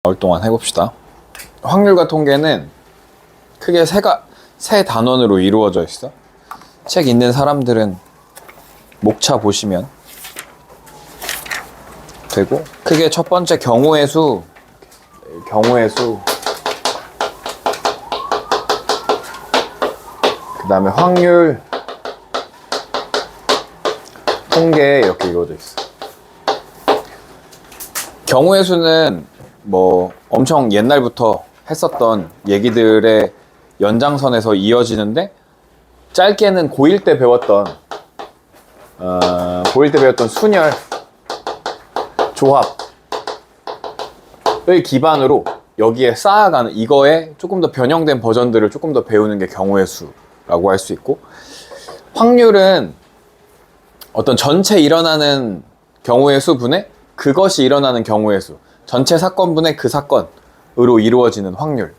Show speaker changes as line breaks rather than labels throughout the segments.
나올 동안 해봅시다. 확률과 통계는 크게 세 단원으로 이루어져 있어. 책 읽는 사람들은 목차 보시면 되고, 크게 첫 번째 경우의 수, 그 다음에 확률, 통계 이렇게 이루어져 있어. 경우의 수는 뭐 엄청 옛날부터 했었던 얘기들의 연장선에서 이어지는데, 짧게는 고1 때 배웠던 순열, 조합을 기반으로 여기에 쌓아가는, 이거에 조금 더 변형된 버전들을 조금 더 배우는 게 경우의 수라고 할 수 있고, 확률은 어떤 전체 일어나는 경우의 수분에 그것이 일어나는 경우의 수, 전체 사건분의 그 사건으로 이루어지는 확률.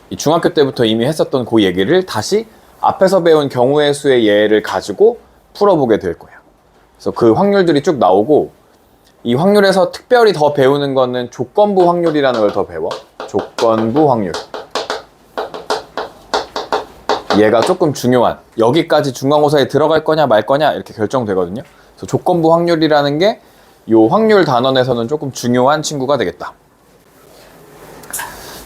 이 중학교 때부터 이미 했었던 그 얘기를 다시 앞에서 배운 경우의 수의 예를 가지고 풀어보게 될 거예요. 그래서 그 확률들이 쭉 나오고, 이 확률에서 특별히 더 배우는 거는 조건부 확률이라는 걸 더 배워. 조건부 확률. 얘가 조금 중요한, 여기까지 중간고사에 들어갈 거냐 말 거냐 이렇게 결정되거든요. 그래서 조건부 확률이라는 게 이 확률 단원에서는 조금 중요한 친구가 되겠다.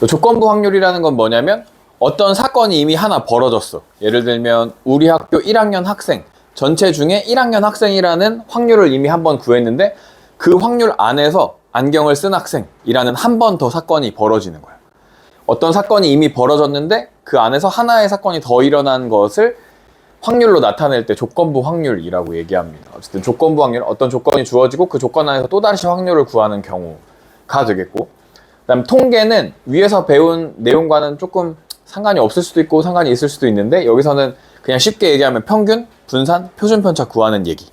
조건부 확률이라는 건 뭐냐면, 어떤 사건이 이미 하나 벌어졌어. 예를 들면 우리 학교 1학년 학생 전체 중에 1학년 학생이라는 확률을 이미 한번 구했는데, 그 확률 안에서 안경을 쓴 학생이라는 한 번 더 사건이 벌어지는 거야. 어떤 사건이 이미 벌어졌는데 그 안에서 하나의 사건이 더 일어난 것을 확률로 나타낼 때 조건부 확률이라고 얘기합니다. 어쨌든 조건부 확률, 어떤 조건이 주어지고 그 조건 안에서 또다시 확률을 구하는 경우가 되겠고, 그 다음 통계는 위에서 배운 내용과는 조금 상관이 없을 수도 있고 상관이 있을 수도 있는데, 여기서는 그냥 쉽게 얘기하면 평균, 분산, 표준편차 구하는 얘기,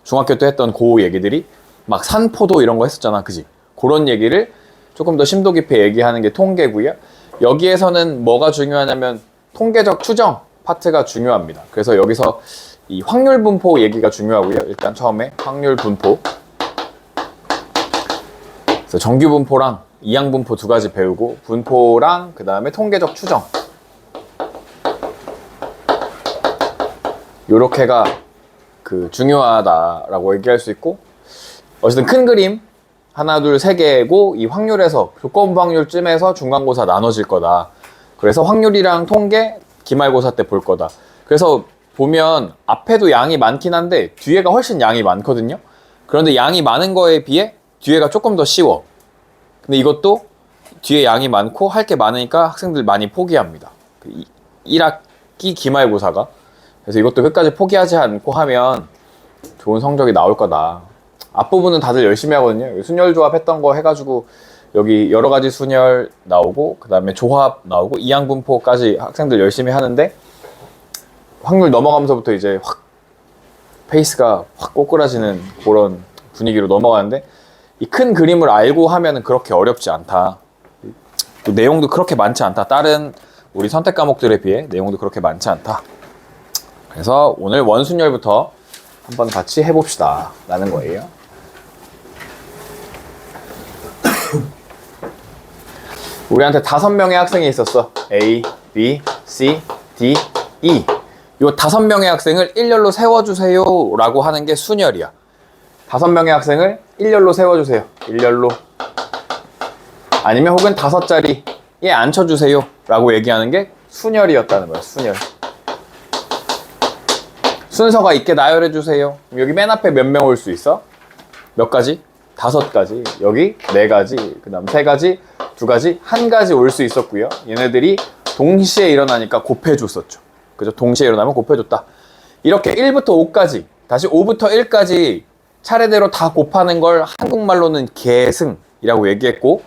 중학교 때 했던 그 얘기들이 막 산포도 이런 거 했었잖아, 그지? 그런 얘기를 조금 더 심도 깊게 얘기하는 게 통계고요. 여기에서는 뭐가 중요하냐면 통계적 추정 파트가 중요합니다. 그래서 여기서 이 확률 분포 얘기가 중요하고요. 일단 처음에 확률 분포, 그래서 정규 분포랑 이항 분포 두 가지 배우고, 분포랑 그 다음에 통계적 추정, 요렇게가 그 중요하다라고 얘기할 수 있고, 어쨌든 큰 그림 하나 둘 세 개고, 이 확률에서 조건부 확률쯤에서 중간고사 나눠질 거다. 그래서 확률이랑 통계 기말고사 때 볼 거다. 그래서 보면 앞에도 양이 많긴 한데 뒤에가 훨씬 양이 많거든요. 그런데 양이 많은 거에 비해 뒤에가 조금 더 쉬워. 근데 이것도 뒤에 양이 많고 할 게 많으니까 학생들 많이 포기합니다. 1학기 기말고사가. 그래서 이것도 끝까지 포기하지 않고 하면 좋은 성적이 나올 거다. 앞부분은 다들 열심히 하거든요. 순열 조합 했던 거 해가지고 여기 여러 가지 순열 나오고, 그 다음에 조합 나오고, 이항 분포까지 학생들 열심히 하는데, 확률 넘어가면서부터 이제 확 페이스가 확 꼬꾸라지는 그런 분위기로 넘어가는데, 이 큰 그림을 알고 하면은 그렇게 어렵지 않다. 또 내용도 그렇게 많지 않다. 다른 우리 선택 과목들에 비해 내용도 그렇게 많지 않다. 그래서 오늘 원순열부터 한번 같이 해봅시다 라는 거예요. 우리한테 5명의 학생이 있었어. A, B, C, D, E. 이 5명의 학생을 일렬로 세워주세요 라고 하는 게 순열이야. 5명의 학생을 일렬로 세워주세요. 일렬로. 아니면 혹은 5자리에 앉혀주세요 라고 얘기하는 게 순열이었다는 거야. 순열. 순서가 있게 나열해주세요. 여기 맨 앞에 몇 명 올 수 있어? 몇 가지? 5가지. 여기 4가지. 그 다음 3가지, 2가지, 1가지 올 수 있었고요. 얘네들이 동시에 일어나니까 곱해줬었죠. 그죠? 동시에 일어나면 곱해줬다. 이렇게 1부터 5까지, 다시 5부터 1까지 차례대로 다 곱하는 걸 한국말로는 계승이라고 얘기했고,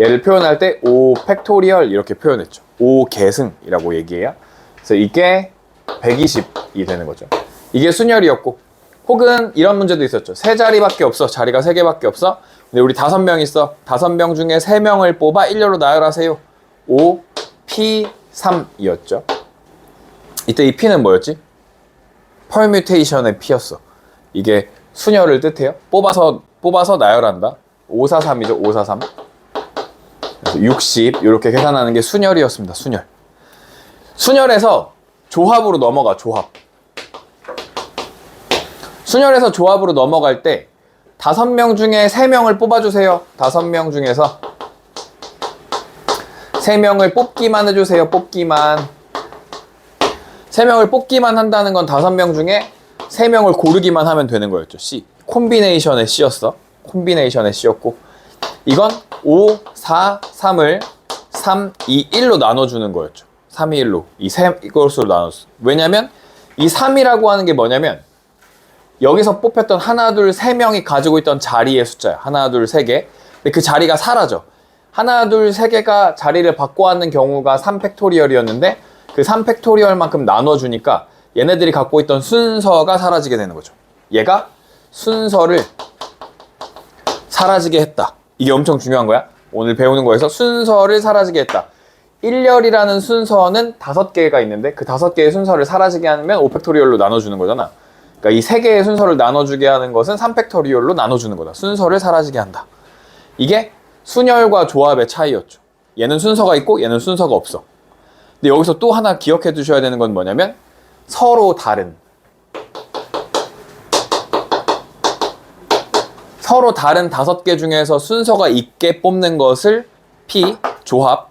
얘를 표현할 때 5 팩토리얼 이렇게 표현했죠. 5 계승이라고 얘기해요. 그래서 이게 120이 되는 거죠. 이게 순열이었고, 혹은 이런 문제도 있었죠. 3자리밖에 없어. 자리가 3개밖에 없어. 근데 우리 5명 있어. 5명 중에 3명을 뽑아 일렬로 나열하세요. 5, P, 3이었죠. 이때 이 P는 뭐였지? 퍼뮤테이션의 P였어. 이게 순열을 뜻해요. 뽑아서 나열한다. 5, 4, 3이죠. 5, 4, 3. 60 이렇게 계산하는 게 순열이었습니다. 순열. 순열에서 조합으로 넘어가. 조합. 순열에서 조합으로 넘어갈 때 5명 중에 3명을 뽑아주세요. 5명 중에서 3명을 뽑기만 해주세요. 뽑기만. 3명을 뽑기만 한다는 건 5명 중에 3명을 고르기만 하면 되는 거였죠. C. 콤비네이션의 C였어. 콤비네이션의 C였고, 이건 5, 4, 3을 3, 2, 1로 나눠주는 거였죠. 3, 2, 1로. 이것으로 나눴어. 왜냐면 이 3이라고 하는 게 뭐냐면 여기서 뽑혔던 하나, 둘, 3명이 가지고 있던 자리의 숫자야. 하나, 둘, 3개. 근데 그 자리가 사라져. 하나, 둘, 3개가 자리를 바꿔왔는 경우가 3팩토리얼이었는데 그 3팩토리얼만큼 나눠주니까 얘네들이 갖고 있던 순서가 사라지게 되는 거죠. 얘가 순서를 사라지게 했다. 이게 엄청 중요한 거야. 오늘 배우는 거에서 순서를 사라지게 했다. 1열이라는 순서는 5개가 있는데 그 5개의 순서를 사라지게 하면 5팩토리얼로 나눠주는 거잖아. 그러니까 이 3개의 순서를 나눠주게 하는 것은 3팩토리얼로 나눠주는 거다. 순서를 사라지게 한다. 이게 순열과 조합의 차이였죠. 얘는 순서가 있고 얘는 순서가 없어. 근데 여기서 또 하나 기억해 두셔야 되는 건 뭐냐면 서로 다른 5개 중에서 순서가 있게 뽑는 것을 P, 조합,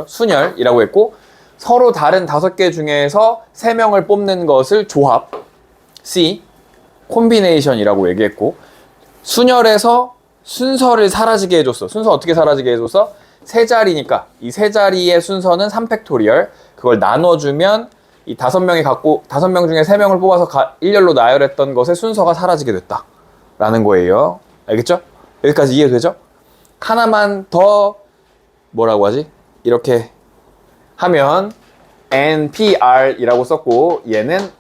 순열이라고 했고, 서로 다른 5개 중에서 3명을 뽑는 것을 조합, C, 콤비네이션이라고 얘기했고, 순열에서 순서를 사라지게 해줬어. 순서 어떻게 사라지게 해줬어? 3자리니까 이 3자리의 순서는 3팩토리얼. 그걸 나눠주면 이 5명 중에 3명을 뽑아서 1열로 나열했던 것의 순서가 사라지게 됐다 라는 거예요. 알겠죠? 여기까지 이해되죠? 하나만 더 뭐라고 하지? 이렇게 하면 NPR이라고 썼고 얘는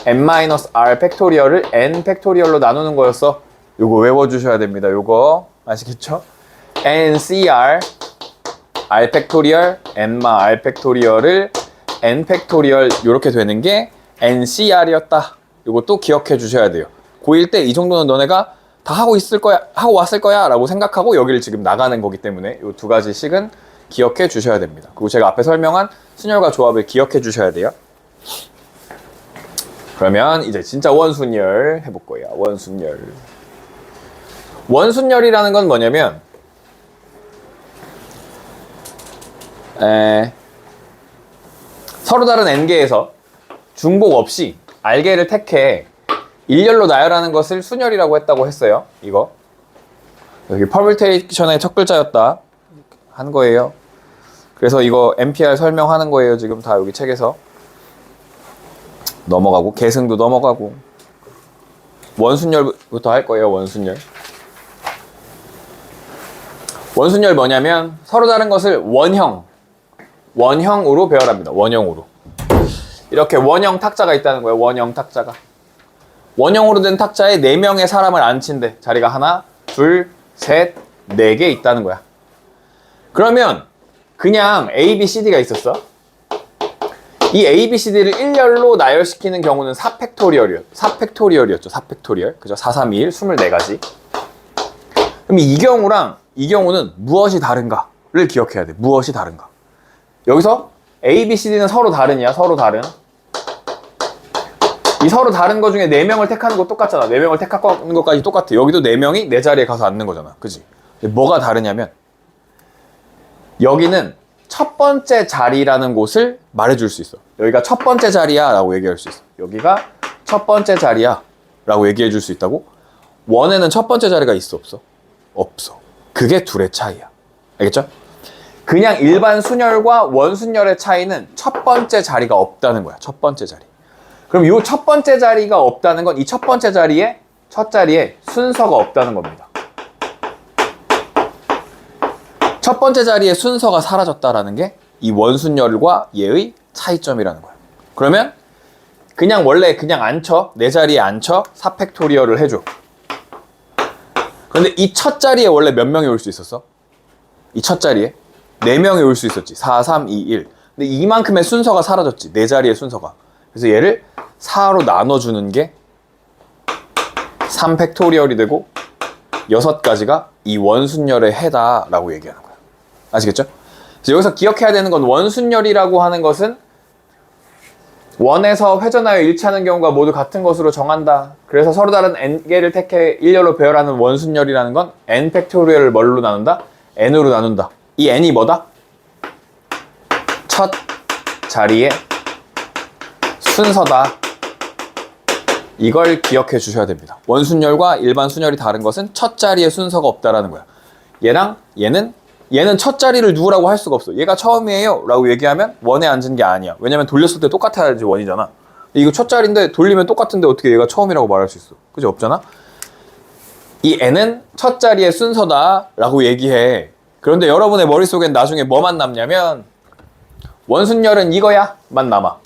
N-R 팩토리얼을 N 팩토리얼로 나누는 거였어. 요거 외워주셔야 됩니다. 요거 아시겠죠? NCR R 팩토리얼 R 팩토리얼을 N 팩토리얼 이렇게 되는 게 NCR이었다. 요것도 기억해 주셔야 돼요. 고1 때 이 정도는 너네가 다 하고 왔을 거야 라고 생각하고 여기를 지금 나가는 거기 때문에 이 2가지씩은 기억해 주셔야 됩니다. 그리고 제가 앞에 설명한 순열과 조합을 기억해 주셔야 돼요. 그러면 이제 진짜 원순열 해볼 거예요. 원순열. 원순열이라는 건 뭐냐면 서로 다른 n개에서 중복 없이 r개를 택해 1열로 나열하는 것을 순열이라고 했다고 했어요. 이거 여기 퍼뮤테이션의 첫 글자였다 한 거예요. 그래서 이거 NPR 설명하는 거예요. 지금 다 여기 책에서 넘어가고 계승도 넘어가고 원순열부터 할 거예요. 원순열. 원순열 뭐냐면 서로 다른 것을 원형으로 배열합니다. 원형으로. 이렇게 원형 탁자가 있다는 거예요. 원형 탁자가. 원형으로 된 탁자에 4명의 사람을 앉힌대. 자리가 하나, 둘, 셋, 4개 있다는 거야. 그러면 그냥 A, B, C, D가 있었어. 이 A, B, C, D를 1열로 나열시키는 경우는 4팩토리얼이었죠. 4팩토리얼. 그죠? 4, 3, 2, 1, 24가지. 그럼 이 경우는 무엇이 다른가를 기억해야 돼. 무엇이 다른가. 여기서 A, B, C, D는 서로 다르냐? 서로 다른. 이 서로 다른 거 중에 4명을 택하는 거 똑같잖아. 4명을 택하는 것까지 똑같아. 여기도 4명이 내 자리에 가서 앉는 거잖아. 그지? 뭐가 다르냐면 여기는 첫 번째 자리라는 곳을 말해줄 수 있어. 여기가 첫 번째 자리야 라고 얘기할 수 있어. 여기가 첫 번째 자리야 라고 얘기해 줄 수 있다고? 원에는 첫 번째 자리가 있어 없어? 없어. 그게 둘의 차이야. 알겠죠? 그냥 일반 순열과 원순열의 차이는 첫 번째 자리가 없다는 거야. 첫 번째 자리. 그럼 이 첫 번째 자리가 없다는 건 이 첫 번째 자리에 첫 자리에 순서가 없다는 겁니다. 첫 번째 자리에 순서가 사라졌다라는 게 이 원순열과 얘의 차이점이라는 거야. 그러면 원래 그냥 앉혀. 내 자리에 앉혀. 4팩토리얼을 해줘. 그런데 이 첫 자리에 원래 몇 명이 올 수 있었어? 이 첫 자리에 4명이 올 수 있었지. 4, 3, 2, 1. 근데 이만큼의 순서가 사라졌지. 내 자리의 순서가. 그래서 얘를 4로 나눠주는 게 3팩토리얼이 되고 6가지가 이 원순열의 해다라고 얘기하는 거야. 아시겠죠? 그래서 여기서 기억해야 되는 건 원순열이라고 하는 것은 원에서 회전하여 일치하는 경우가 모두 같은 것으로 정한다. 그래서 서로 다른 n개를 택해 일렬로 배열하는 원순열이라는 건 n 팩토리얼을 뭘로 나눈다? n으로 나눈다. 이 n이 뭐다? 첫 자리의 순서다. 이걸 기억해 주셔야 됩니다. 원순열과 일반 순열이 다른 것은 첫 자리의 순서가 없다라는 거야. 얘랑 얘는 첫 자리를 누구라고 할 수가 없어. 얘가 처음이에요 라고 얘기하면 원에 앉은 게 아니야. 왜냐면 돌렸을 때 똑같아야지 원이잖아. 이거 첫 자리인데 돌리면 똑같은데 어떻게 얘가 처음이라고 말할 수 있어? 그죠? 없잖아? 이 n은 첫 자리의 순서다 라고 얘기해. 그런데 여러분의 머릿속엔 나중에 뭐만 남냐면 원순열은 이거야 만 남아.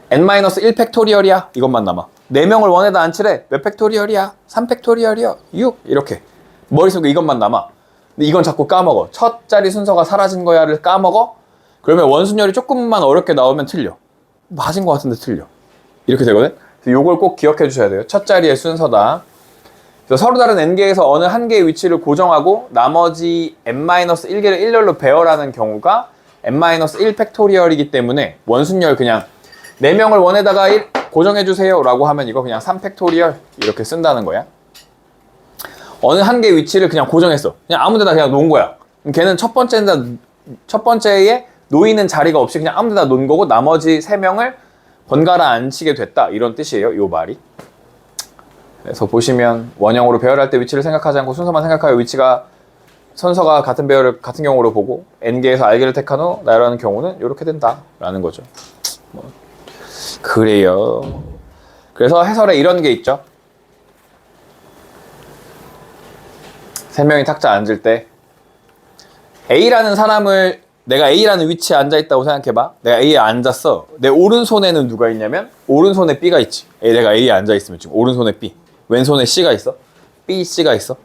n-1 팩토리얼이야 이것만 남아. 4명을 원에다 앉히래. 몇 팩토리얼이야? 3 팩토리얼이야? 6 이렇게 머릿속에 이것만 남아. 근데 이건 자꾸 까먹어. 첫 자리 순서가 사라진 거야를 까먹어. 그러면 원순열이 조금만 어렵게 나오면 틀려. 맞은 것 같은데 틀려. 이렇게 되거든. 그래서 이걸 꼭 기억해 주셔야 돼요. 첫 자리의 순서다. 그래서 서로 다른 n개에서 어느 한 개의 위치를 고정하고 나머지 n-1개를 일렬로 배열하는 경우가 n-1 팩토리얼이기 때문에 원순열 그냥 4명을 원에다가 고정해주세요 라고 하면 이거 그냥 3 팩토리얼 이렇게 쓴다는 거야. 어느 한 개의 위치를 그냥 고정했어. 그냥 아무 데나 그냥 놓은 거야. 그럼 걔는 첫 번째에 놓이는 자리가 없이 그냥 아무 데나 놓은 거고 나머지 3명을 번갈아 앉히게 됐다. 이런 뜻이에요. 이 말이. 그래서 보시면 원형으로 배열할 때 위치를 생각하지 않고 순서만 생각하여 선서가 같은 배열을 같은 경우로 보고 n개에서 r개를 택한 후 나열하는 경우는 이렇게 된다 라는 거죠. 그래요. 그래서 해설에 이런 게 있죠. 3명이 탁자 앉을 때 A라는 사람을 내가 A라는 위치에 앉아있다고 생각해봐. 내가 A에 앉았어. 내 오른손에는 누가 있냐면 오른손에 B가 있지. 내가 A에 앉아있으면 지금 오른손에 B, 왼손에 C가 있어. B, C가 있어.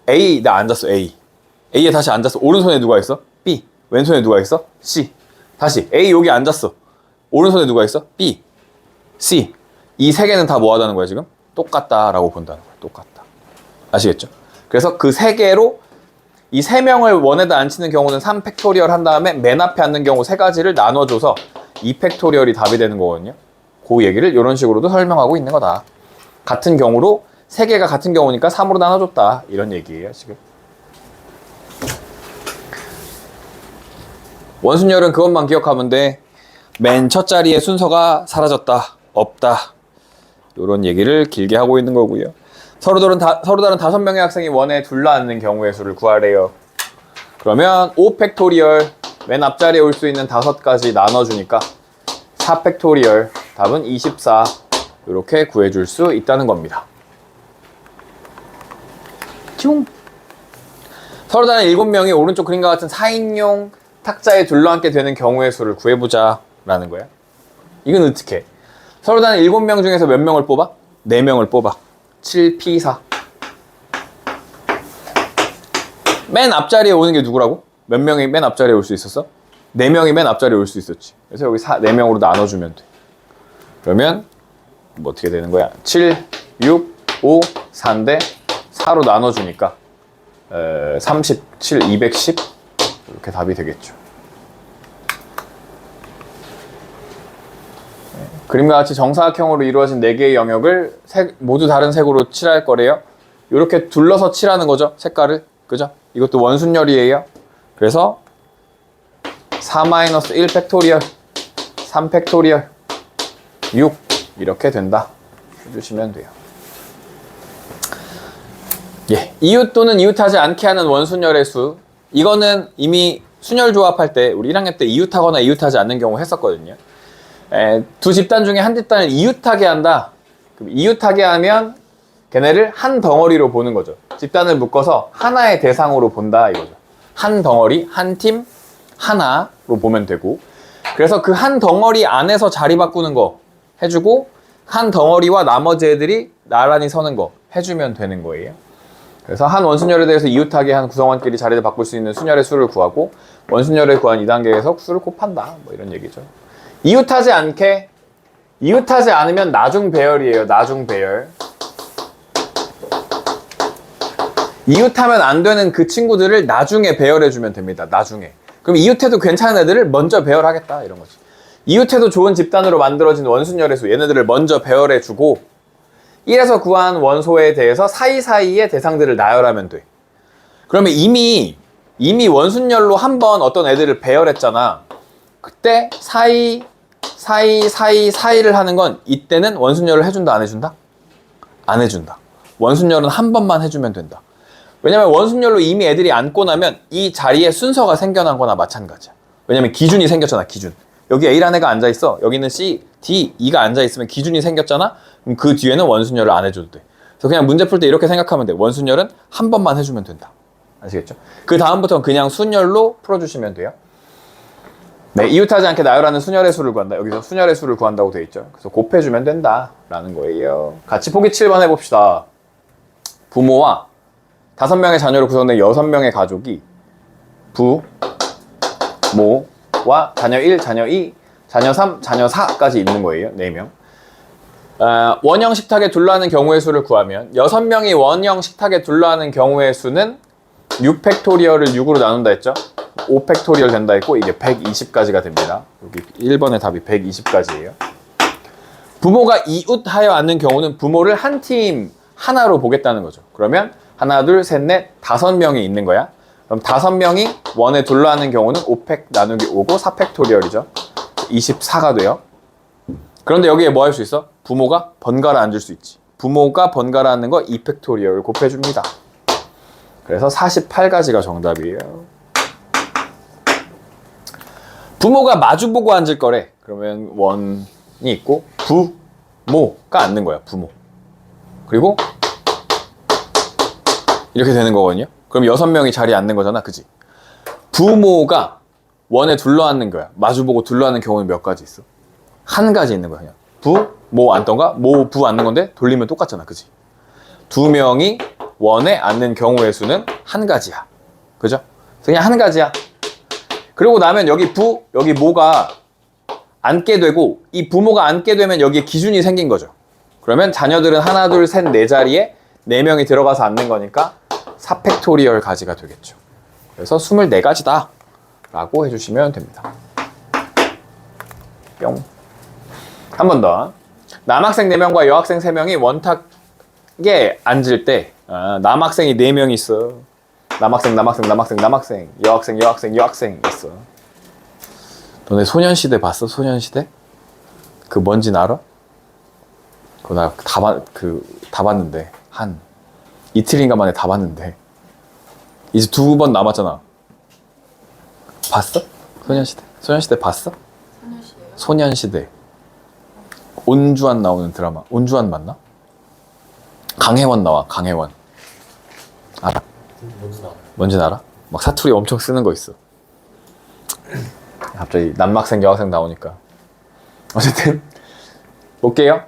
A, 나 앉았어. A에 다시 앉았어. 오른손에 누가 있어? B, 왼손에 누가 있어? C. 다시 A 여기 앉았어. 오른손에 누가 있어? B, C. 이 3개는 다 뭐 하다는 거야 지금? 똑같다라고 본다는 거야. 똑같다. 아시겠죠? 그래서 그 3개로 이 3명을 원에다 앉히는 경우는 3 팩토리얼 한 다음에 맨 앞에 앉는 경우 3가지를 나눠줘서 2 팩토리얼이 답이 되는 거거든요. 그 얘기를 이런 식으로도 설명하고 있는 거다. 같은 경우로 3개가 같은 경우니까 3으로 나눠줬다. 이런 얘기예요 지금. 원순열은 그것만 기억하면 돼. 맨 첫 자리의 순서가 사라졌다. 없다. 이런 얘기를 길게 하고 있는 거고요. 서로 다른 5명의 학생이 원에 둘러앉는 경우의 수를 구하래요. 그러면 5 팩토리얼 맨 앞자리에 올 수 있는 5가지 나눠주니까 4 팩토리얼 답은 24 이렇게 구해줄 수 있다는 겁니다. 뿅. 서로 다른 7명이 오른쪽 그림과 같은 4인용 탁자에 둘러앉게 되는 경우의 수를 구해보자 라는 거야. 이건 어떻게 해? 서로 다른 7명 중에서 몇 명을 뽑아? 4명을 뽑아. 7P4. 맨 앞자리에 오는 게 누구라고? 몇 명이 맨 앞자리에 올 수 있었어? 4명이 맨 앞자리에 올 수 있었지. 그래서 여기 4명으로 나눠주면 돼. 그러면 뭐 어떻게 되는 거야? 7, 6, 5, 4인데 4로 나눠주니까 37, 210 이렇게 답이 되겠죠. 그림과 같이 정사각형으로 이루어진 4개의 영역을 모두 다른 색으로 칠할 거래요. 이렇게 둘러서 칠하는 거죠. 색깔을. 그죠? 이것도 원순열이에요. 그래서 4-1 팩토리얼 3 팩토리얼 6 이렇게 된다 해주시면 돼요. 예, 이웃 또는 이웃하지 않게 하는 원순열의 수. 이거는 이미 순열 조합할 때 우리 1학년 때 이웃하거나 이웃하지 않는 경우 했었거든요. 두 집단 중에 한 집단을 이웃하게 한다. 그럼 이웃하게 하면 걔네를 한 덩어리로 보는 거죠. 집단을 묶어서 하나의 대상으로 본다 이거죠. 한 덩어리, 한 팀, 하나로 보면 되고, 그래서 그 한 덩어리 안에서 자리 바꾸는 거 해주고 한 덩어리와 나머지 애들이 나란히 서는 거 해주면 되는 거예요. 그래서 한 원순열에 대해서 이웃하게 한 구성원끼리 자리를 바꿀 수 있는 순열의 수를 구하고 원순열을 구한 2단계에서 수를 곱한다 뭐 이런 얘기죠. 이웃하지 않으면 나중 배열이에요. 나중 배열. 이웃하면 안 되는 그 친구들을 나중에 배열해주면 됩니다. 나중에. 그럼 이웃해도 괜찮은 애들을 먼저 배열하겠다 이런 거지. 이웃해도 좋은 집단으로 만들어진 원순열의 수 얘네들을 먼저 배열해주고 1에서 구한 원소에 대해서 사이사이의 대상들을 나열하면 돼. 그러면 이미 원순열로 한번 어떤 애들을 배열했잖아. 그때 사이를 하는 건 이때는 원순열을 해준다 안 해준다? 안 해준다. 원순열은 한 번만 해주면 된다. 왜냐면 원순열로 이미 애들이 앉고 나면 이 자리에 순서가 생겨난 거나 마찬가지야. 왜냐면 기준이 생겼잖아, 기준. 여기 A라는 애가 앉아있어. 여기는 C, D, E가 앉아있으면 기준이 생겼잖아? 그럼 그 뒤에는 원순열을 안 해줘도 돼. 그래서 그냥 문제 풀 때 이렇게 생각하면 돼. 원순열은 한 번만 해주면 된다. 아시겠죠? 그 다음부터는 그냥 순열로 풀어주시면 돼요. 네, 이웃하지 않게 나열하는 순열의 수를 구한다. 여기서 순열의 수를 구한다고 돼 있죠. 그래서 곱해주면 된다라는 거예요. 같이 보기 7번 해봅시다. 부모와 5명의 자녀로 구성된 6명의 가족이 부모와 자녀 1, 자녀 2, 자녀 3, 자녀 4까지 있는 거예요. 4명. 원형 식탁에 둘러앉는 경우의 수를 구하면 6명이 원형 식탁에 둘러앉는 경우의 수는 6팩토리얼을 6으로 나눈다 했죠? 5팩토리얼 된다 했고 이게 120까지가 됩니다. 여기 1번의 답이 120까지예요. 부모가 이웃하여 앉는 경우는 부모를 한 팀 하나로 보겠다는 거죠. 그러면 하나, 둘, 셋, 넷, 5명이 있는 거야. 그럼 5명이 원에 둘러앉는 경우는 5팩 나누기 5고 4팩토리얼이죠. 24가 돼요. 그런데 여기에 뭐 할 수 있어? 부모가 번갈아 앉을 수 있지. 부모가 번갈아 앉는 거 2팩토리얼을 곱해줍니다. 그래서 48가지가 정답이에요. 부모가 마주보고 앉을 거래. 그러면 원이 있고 부모가 앉는 거야. 부모. 그리고 이렇게 되는 거거든요. 그럼 6명이 자리에 앉는 거잖아. 그지? 부모가 원에 둘러앉는 거야. 마주보고 둘러앉는 경우는 몇 가지 있어? 한 가지 있는 거야. 그냥 부모 앉던가 부 앉는 건데 돌리면 똑같잖아. 그지? 2명이 원에 앉는 경우의 수는 한 가지야. 그죠? 그냥 한 가지야. 그리고 나면 여기 여기 모가 앉게 되고 이 부모가 앉게 되면 여기에 기준이 생긴 거죠. 그러면 자녀들은 하나, 둘, 셋, 네 자리에 4명이 들어가서 앉는 거니까 4팩토리얼 가지가 되겠죠. 그래서 24가지다 라고 해주시면 됩니다. 뿅. 한 번 더. 남학생 4명과 여학생 3명이 원탁에 앉을 때 남학생이 4명 있어. 남학생 여학생 있어. 너네 소년시대 봤어? 소년시대? 그 뭔진 알아? 그거 나 다 봤는데 한 이틀인가 만에 다 봤는데 이제 2번 남았잖아. 봤어? 소년시대 봤어? 소년시대 온주환 나오는 드라마. 온주환 맞나? 강혜원 나와. 강혜원 알아? 뭔지 알아? 막 사투리 엄청 쓰는 거 있어. 갑자기 남학생 여학생 나오니까. 어쨌든 볼게요.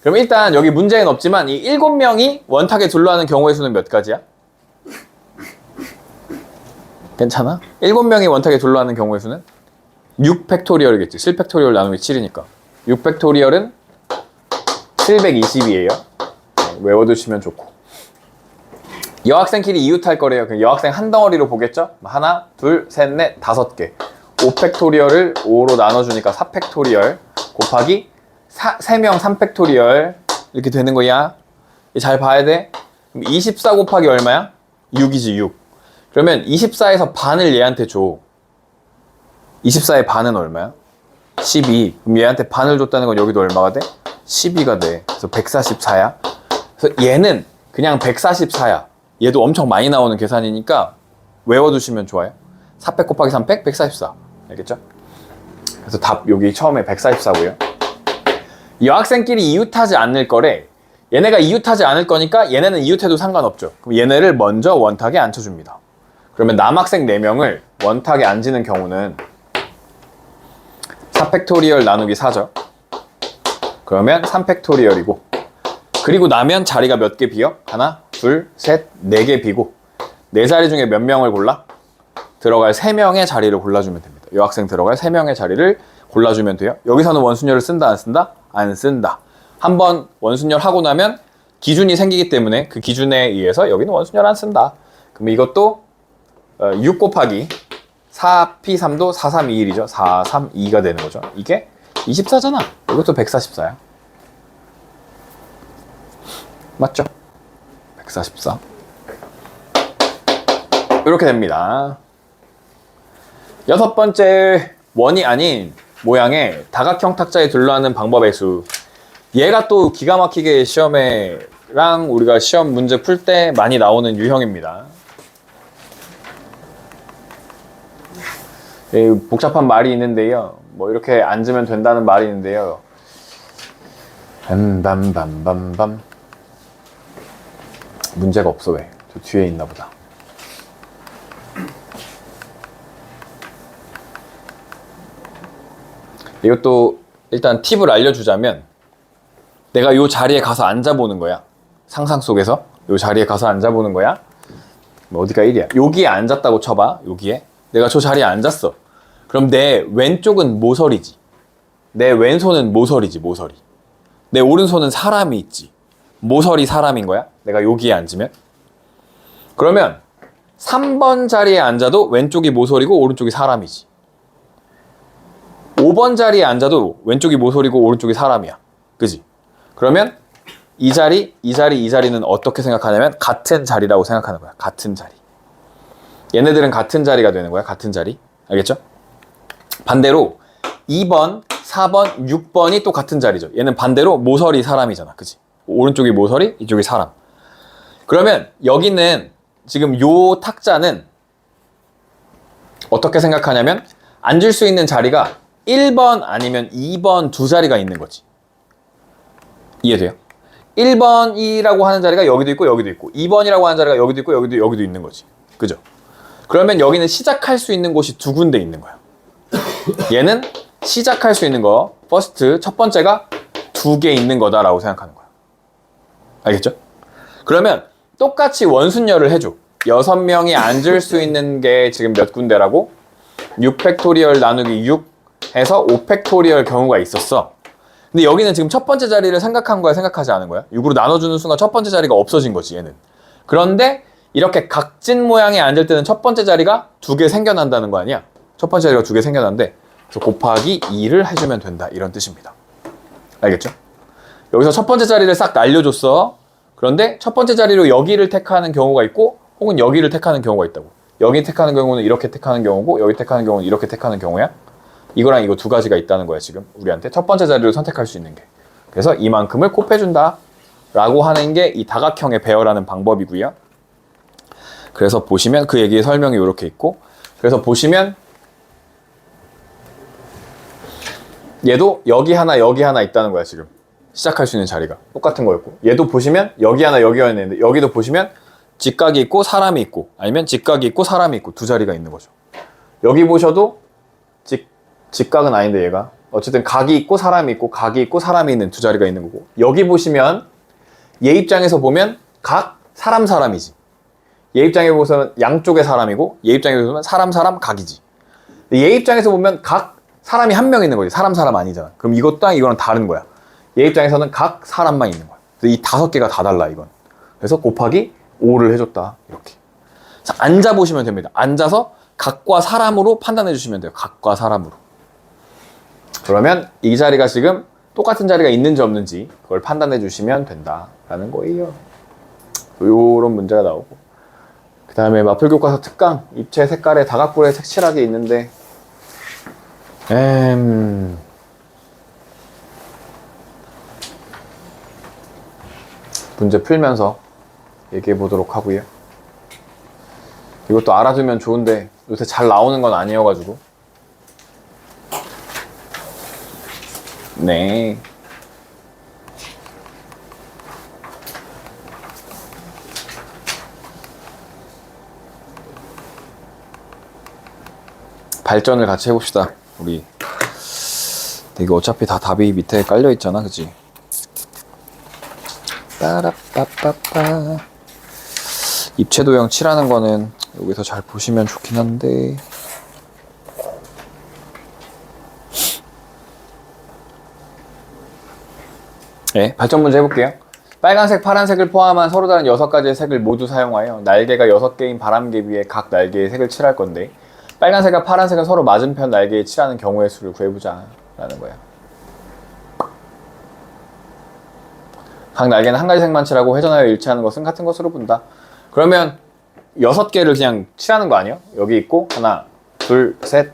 그럼 일단 여기 문제는 없지만 이 7명이 원탁에 둘러앉는 경우의 수는 몇 가지야? 괜찮아? 7명이 원탁에 둘러앉는 경우의 수는 6팩토리얼이겠지. 7팩토리얼 나누기 7이니까 6팩토리얼은 720이에요. 외워두시면 좋고. 여학생끼리 이웃할 거래요. 그럼 여학생 한 덩어리로 보겠죠? 하나, 둘, 셋, 넷, 5개. 5팩토리얼을 5로 나눠주니까 4팩토리얼 곱하기 3명 3팩토리얼 이렇게 되는 거야. 잘 봐야 돼. 그럼 24 곱하기 얼마야? 6이지 6. 그러면 24에서 반을 얘한테 줘. 24의 반은 얼마야? 12. 그럼 얘한테 반을 줬다는 건 여기도 얼마가 돼? 12가 돼. 그래서 144야. 그래서 얘는 그냥 144야. 얘도 엄청 많이 나오는 계산이니까 외워두시면 좋아요. 4팩 곱하기 3팩 144. 알겠죠? 그래서 답 여기 처음에 144고요. 여학생끼리 이웃하지 않을 거래. 얘네가 이웃하지 않을 거니까 얘네는 이웃해도 상관없죠. 그럼 얘네를 먼저 원탁에 앉혀줍니다. 그러면 남학생 4명을 원탁에 앉히는 경우는 4팩토리얼 나누기 4죠. 그러면 3팩토리얼이고 그리고 나면 자리가 몇 개 비어? 하나, 둘, 셋, 4개 비고 4자리 중에 몇 명을 골라? 들어갈 3명의 자리를 골라주면 됩니다. 여학생 들어갈 3명의 자리를 골라주면 돼요. 여기서는 원순열을 쓴다 안 쓴다? 안 쓴다. 한번 원순열 하고 나면 기준이 생기기 때문에 그 기준에 의해서 여기는 원순열 안 쓴다. 그럼 이것도 6 곱하기 4p3도 4321이죠. 432가 되는 거죠. 이게 24잖아. 이것도 144야. 맞죠? 144. 이렇게 됩니다. 여섯 번째, 원이 아닌 모양의 다각형 탁자에 둘러앉는 방법의 수. 얘가 또 기가 막히게 시험에랑 우리가 시험 문제 풀 때 많이 나오는 유형입니다. 복잡한 말이 있는데요. 뭐 이렇게 앉으면 된다는 말이 있는데요. 밤밤밤밤밤. 문제가 없어. 왜? 저 뒤에 있나 보다. 이것도 일단 팁을 알려주자면, 내가 이 자리에 가서 앉아보는 거야. 상상 속에서 이 자리에 가서 앉아보는 거야. 뭐 어디가 1이야. 여기에 앉았다고 쳐봐. 여기에 내가 저 자리에 앉았어. 그럼 내 왼쪽은 모서리지. 내 왼손은 모서리지. 모서리. 내 오른손은 사람이 있지. 모서리 사람인 거야. 내가 여기에 앉으면. 그러면 3번 자리에 앉아도 왼쪽이 모서리고 오른쪽이 사람이지. 5번 자리에 앉아도 왼쪽이 모서리고 오른쪽이 사람이야. 그지? 그러면 이 자리, 이 자리, 이 자리는 어떻게 생각하냐면 같은 자리라고 생각하는 거야. 같은 자리. 얘네들은 같은 자리가 되는 거야. 같은 자리. 알겠죠? 반대로 2번, 4번, 6번이 또 같은 자리죠. 얘는 반대로 모서리 사람이잖아. 그지? 오른쪽이 모서리, 이쪽이 사람. 그러면 여기는 지금 요 탁자는 어떻게 생각하냐면 앉을 수 있는 자리가 1번 아니면 2번 두 자리가 있는 거지. 이해돼요? 1번이라고 하는 자리가 여기도 있고 여기도 있고 2번이라고 하는 자리가 여기도 있고 여기도 있는 거지. 그죠? 그러면 여기는 시작할 수 있는 곳이 두 군데 있는 거야. 얘는 시작할 수 있는 거 퍼스트 첫 번째가 두 개 있는 거다라고 생각하는 거야. 알겠죠? 그러면 똑같이 원순열을 해줘. 6명이 앉을 수 있는 게 지금 몇 군데라고? 6팩토리얼 나누기 6 해서 5팩토리얼 경우가 있었어. 근데 여기는 지금 첫 번째 자리를 생각한 거야, 생각하지 않은 거야? 6으로 나눠주는 순간 첫 번째 자리가 없어진 거지, 얘는. 그런데 이렇게 각진 모양에 앉을 때는 첫 번째 자리가 두 개 생겨난다는 거 아니야? 첫 번째 자리가 두 개 생겨난데 그래서 곱하기 2를 해주면 된다, 이런 뜻입니다. 알겠죠? 여기서 첫 번째 자리를 싹 날려줬어. 그런데 첫 번째 자리로 여기를 택하는 경우가 있고 혹은 여기를 택하는 경우가 있다고. 여기 택하는 경우는 이렇게 택하는 경우고 여기 택하는 경우는 이렇게 택하는 경우야. 이거랑 이거 두 가지가 있다는 거야, 지금 우리한테. 첫 번째 자리를 선택할 수 있는 게. 그래서 이만큼을 곱해준다 라고 하는 게 이 다각형의 배열하는 방법이고요. 그래서 보시면 그 얘기의 설명이 이렇게 있고, 그래서 보시면 얘도 여기 하나 있다는 거야. 지금 시작할 수 있는 자리가 똑같은 거였고, 얘도 보시면 여기 하나 있는데 여기도 보시면 직각이 있고 사람이 있고 아니면 직각이 있고 사람이 있고 두 자리가 있는 거죠. 여기 보셔도 직각은 아닌데 얘가 어쨌든 각이 있고 사람이 있고 각이 있고 사람이 있는 두 자리가 있는 거고, 여기 보시면 얘 입장에서 보면 각 사람이지. 얘 입장에 보면 양쪽에 사람이고 얘 입장에서 보면 사람 각이지. 얘 입장에서 보면 각 사람이 한 명 있는 거지. 사람 아니잖아. 그럼 이것도 이거는 다른 거야. 얘 입장에서는 각 사람만 있는 거야. 그래서 이 5개가 다 달라, 이건. 그래서 곱하기 5를 해줬다, 이렇게. 자, 앉아보시면 됩니다. 앉아서 각과 사람으로 판단해 주시면 돼요. 각과 사람으로. 그러면 이 자리가 지금 똑같은 자리가 있는지 없는지 그걸 판단해 주시면 된다라는 거예요. 요런 문제가 나오고, 그 다음에 마플교과서 특강 입체 색깔에 다각불에 색칠하게 있는데 문제 풀면서 얘기해 보도록 하고요. 이것도 알아두면 좋은데 요새 잘 나오는 건 아니어가지고. 네. 발전을 같이 해봅시다, 우리. 이거 어차피 다 답이 밑에 깔려 있잖아, 그치? 빠라빠빠빠. 입체 도형 칠하는 거는 여기서 잘 보시면 좋긴 한데. 네, 발전 문제 해볼게요. 빨간색, 파란색을 포함한 서로 다른 6가지의 색을 모두 사용하여 날개가 6개인 바람개비에 각 날개의 색을 칠할 건데 빨간색과 파란색은 서로 맞은편 날개에 칠하는 경우의 수를 구해보자 라는 거야. 각 날개는 한 가지 색만 칠하고 회전하여 일치하는 것은 같은 것으로 본다. 그러면 6개를 그냥 칠하는 거 아니야? 여기 있고 하나, 둘, 셋,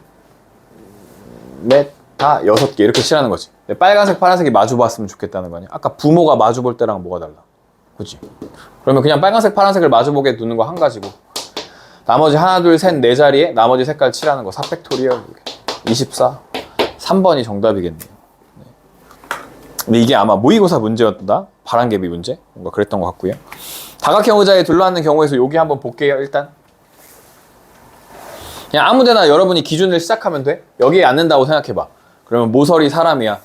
넷, 다 6개 이렇게 칠하는 거지. 빨간색, 파란색이 마주 봤으면 좋겠다는 거 아니야? 아까 부모가 마주 볼 때랑 뭐가 달라? 그치? 그러면 그냥 빨간색, 파란색을 마주 보게 두는 거 한 가지고 나머지 하나, 둘, 셋, 네 자리에 나머지 색깔 칠하는 거 4팩토리얼 24 3번이 정답이겠네요. 근데 이게 아마 모의고사 문제였다. 바람개비 문제? 뭔가 그랬던 것 같고요. 다각형 의자에 둘러앉는 경우에서 여기 한번 볼게요. 일단 그냥 아무데나 여러분이 기준을 시작하면 돼. 여기에 앉는다고 생각해봐. 그러면 모서리 사람이야.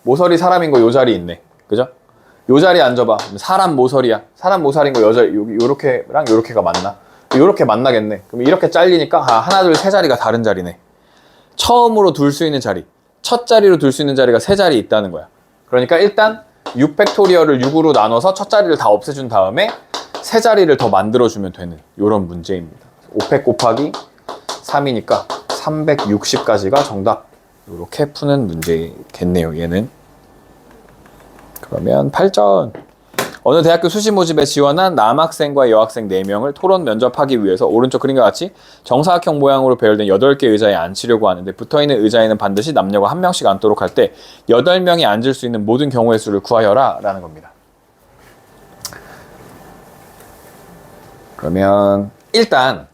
모서리 사람인 거 요 자리 있네. 그죠? 요 자리에 앉아봐. 사람 모서리야. 사람 모서리인 거 여자 요렇게랑 요렇게가 맞나? 요렇게 만나겠네. 그럼 이렇게 잘리니까 하나 둘 세 자리가 다른 자리네. 처음으로 둘 수 있는 자리, 첫 자리로 둘 수 있는 자리가 세 자리 있다는 거야. 그러니까 일단 6팩토리얼을 6으로 나눠서 첫 자리를 다 없애준 다음에 세 자리를 더 만들어주면 되는 이런 문제입니다. 5팩 곱하기 3이니까 360까지가 정답. 이렇게 푸는 문제겠네요. 얘는. 그러면 8점. 어느 대학교 수시 모집에 지원한 남학생과 여학생 4명을 토론 면접하기 위해서 오른쪽 그림과 같이 정사각형 모양으로 배열된 8개 의자에 앉히려고 하는데 붙어있는 의자에는 반드시 남녀가 한 명씩 앉도록 할 때 8명이 앉을 수 있는 모든 경우의 수를 구하여라 라는 겁니다. 그러면 일단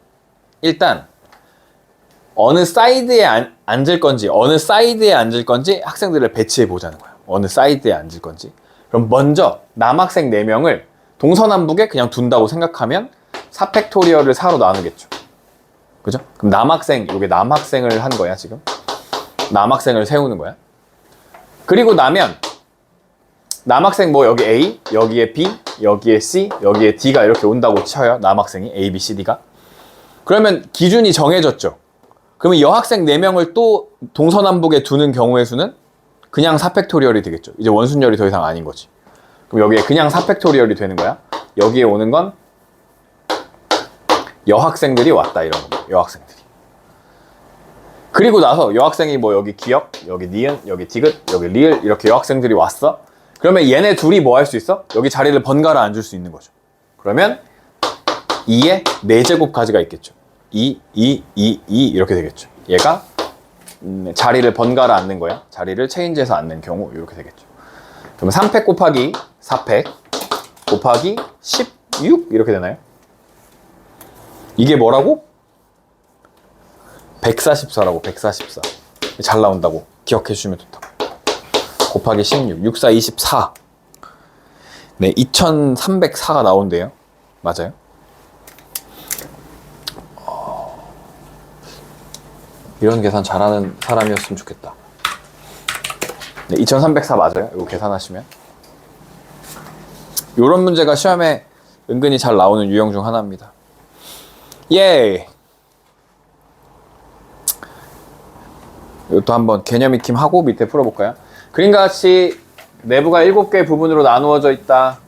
어느 사이드에 앉을 건지 학생들을 배치해 보자는 거야. 어느 사이드에 앉을 건지. 그럼 먼저 남학생 4명을 동서남북에 그냥 둔다고 생각하면 4팩토리얼을 4로 나누겠죠. 그죠? 그럼 요게 남학생을 한 거야, 지금. 남학생을 세우는 거야. 그리고 나면 남학생 뭐 여기 A, 여기에 B, 여기에 C, 여기에 D가 이렇게 온다고 쳐요. 남학생이 A, B, C, D가. 그러면 기준이 정해졌죠. 그러면 여학생 4명을 또 동서남북에 두는 경우의 수는 그냥 4팩토리얼이 되겠죠. 이제 원순열이 더 이상 아닌 거지. 그럼 여기에 그냥 4팩토리얼이 되는 거야. 여기에 오는 건 여학생들이 왔다 이런 겁니다. 여학생들이. 그리고 나서 여학생이 뭐 여기 기역, 여기 니은, 여기 디귿, 여기 리을 이렇게 여학생들이 왔어. 그러면 얘네 둘이 뭐 할 수 있어? 여기 자리를 번갈아 앉을 수 있는 거죠. 그러면 2의 4제곱까지가 있겠죠. 2 이렇게 되겠죠. 얘가 자리를 번갈아 앉는 거야. 자리를 체인지해서 앉는 경우 이렇게 되겠죠. 그러면 3팩 곱하기 4팩 곱하기 16 이렇게 되나요? 이게 뭐라고? 144라고. 144. 잘 나온다고 기억해 주시면 좋다. 곱하기 16 64 24. 네, 2304가 나온대요. 맞아요? 이런 계산 잘하는 사람이었으면 좋겠다. 네, 2304 맞아요? 이거 계산하시면. 이런 문제가 시험에 은근히 잘 나오는 유형 중 하나입니다. 예. 이것도 한번 개념 익힘 하고 밑에 풀어볼까요? 그림과 같이 내부가 7개 부분으로 나누어져 있다.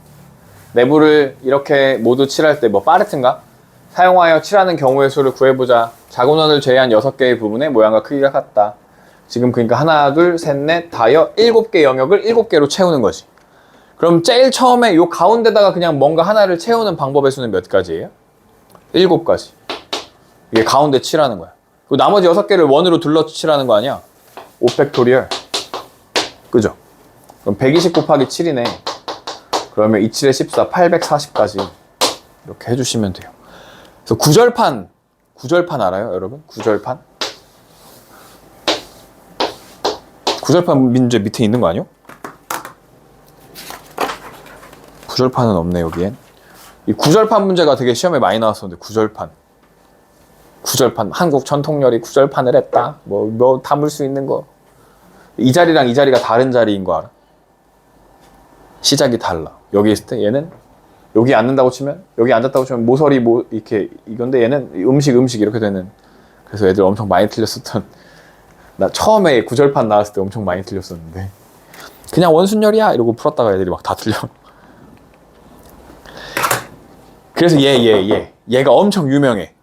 내부를 이렇게 모두 칠할 때 뭐 파레트인가? 사용하여 칠하는 경우의 수를 구해보자. 자군원을 제외한 6개의 부분의 모양과 크기가 같다. 지금 그러니까 하나, 둘, 셋, 넷, 다여 7개 영역을 7개로 채우는 거지. 그럼 제일 처음에 요 가운데다가 그냥 뭔가 하나를 채우는 방법의 수는 몇 가지예요? 7가지. 이게 가운데 칠하는 거야. 그리고 나머지 6개를 원으로 둘러 칠하는 거 아니야? 5팩토리얼. 그죠? 그럼 120 곱하기 7이네. 그러면 27에 14, 840까지 이렇게 해주시면 돼요. 그래서 구절판 알아요, 여러분? 구절판 문제 밑에 있는 거 아니요? 구절판은 없네, 여기엔. 이 구절판 문제가 되게 시험에 많이 나왔었는데, 구절판, 한국 전통요리 구절판을 했다. 뭐 담을 수 있는 거. 이 자리랑 이 자리가 다른 자리인 거 알아? 시작이 달라. 여기 있을 때 얘는 여기 앉는다고 치면, 여기 앉았다고 치면 모서리 이렇게 이건데 얘는 음식 이렇게 되는. 그래서 애들 엄청 많이 틀렸었던. 나 처음에 구절판 나왔을 때 엄청 많이 틀렸었는데 그냥 원순열이야 이러고 풀었다가 애들이 막 다 틀려. 그래서 얘가 엄청 유명해.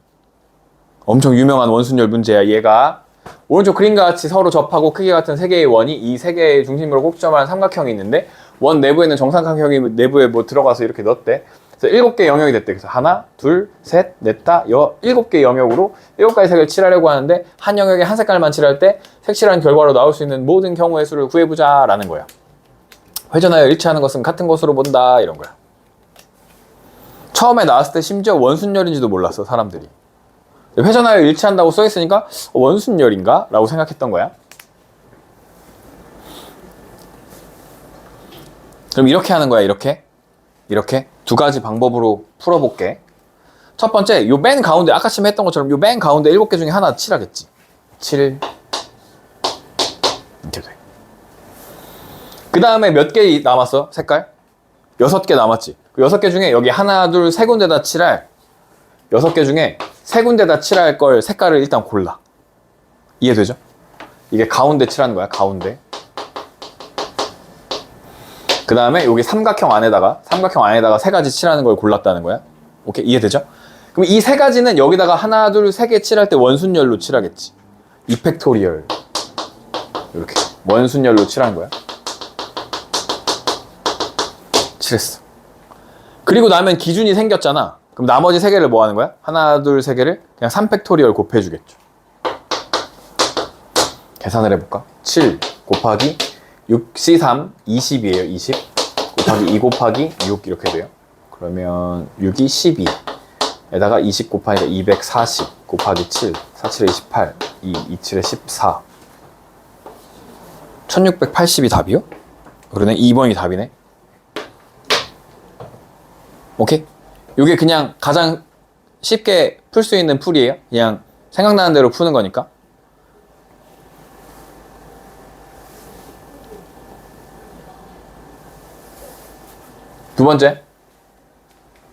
엄청 유명한 원순열 문제야. 얘가 오른쪽 그림과 같이 서로 접하고 크기 같은 세 개의 원이 이 세 개의 중심으로 꼭지점하는 삼각형이 있는데 원 내부에는 정삼각형이 내부에 뭐 들어가서 이렇게 넣었대. 그래서 7개의 영역이 됐대. 그래서 하나, 둘, 셋, 넷, 다, 7개의 영역으로 7가지 색을 칠하려고 하는데 한 영역에 한 색깔만 칠할 때 색칠한 결과로 나올 수 있는 모든 경우의 수를 구해보자 라는 거야. 회전하여 일치하는 것은 같은 것으로 본다 이런 거야. 처음에 나왔을 때 심지어 원순열인지도 몰랐어 사람들이. 회전하여 일치한다고 써있으니까 원순열인가? 라고 생각했던 거야. 그럼 이렇게 하는 거야. 이렇게 두 가지 방법으로 풀어볼게. 첫 번째, 요 맨 가운데 아까 처음 했던 것처럼 요 맨 가운데 7개 중에 하나 칠하겠지. 7 이렇게 돼. 그 다음에 몇 개 남았어? 색깔? 6개 남았지. 그 6개 중에 여기 하나, 둘, 세 군데다 칠할 6개 중에 세 군데다 칠할 걸 색깔을 일단 골라. 이해되죠? 이게 가운데 칠하는 거야. 가운데. 그 다음에 여기 삼각형 안에다가 세 가지 칠하는 걸 골랐다는 거야. 오케이? 이해되죠? 그럼 이 세 가지는 여기다가 하나, 둘, 세 개 칠할 때 원순열로 칠하겠지. 이펙토리얼. 이렇게 원순열로 칠하는 거야. 칠했어. 그리고 나면 기준이 생겼잖아. 그럼 나머지 세 개를 뭐 하는 거야? 하나, 둘, 세 개를 그냥 3팩토리얼 곱해주겠죠. 계산을 해볼까? 7 곱하기 6C3 20이에요. 20 곱하기 2 곱하기 6 이렇게 돼요. 그러면 6이 12 에다가 20 곱하니까 240 곱하기 7 47에 28 27에 14 1680이 답이요? 그러네. 2번이 답이네. 오케이? 이게 그냥 가장 쉽게 풀 수 있는 풀이에요. 그냥 생각나는 대로 푸는 거니까.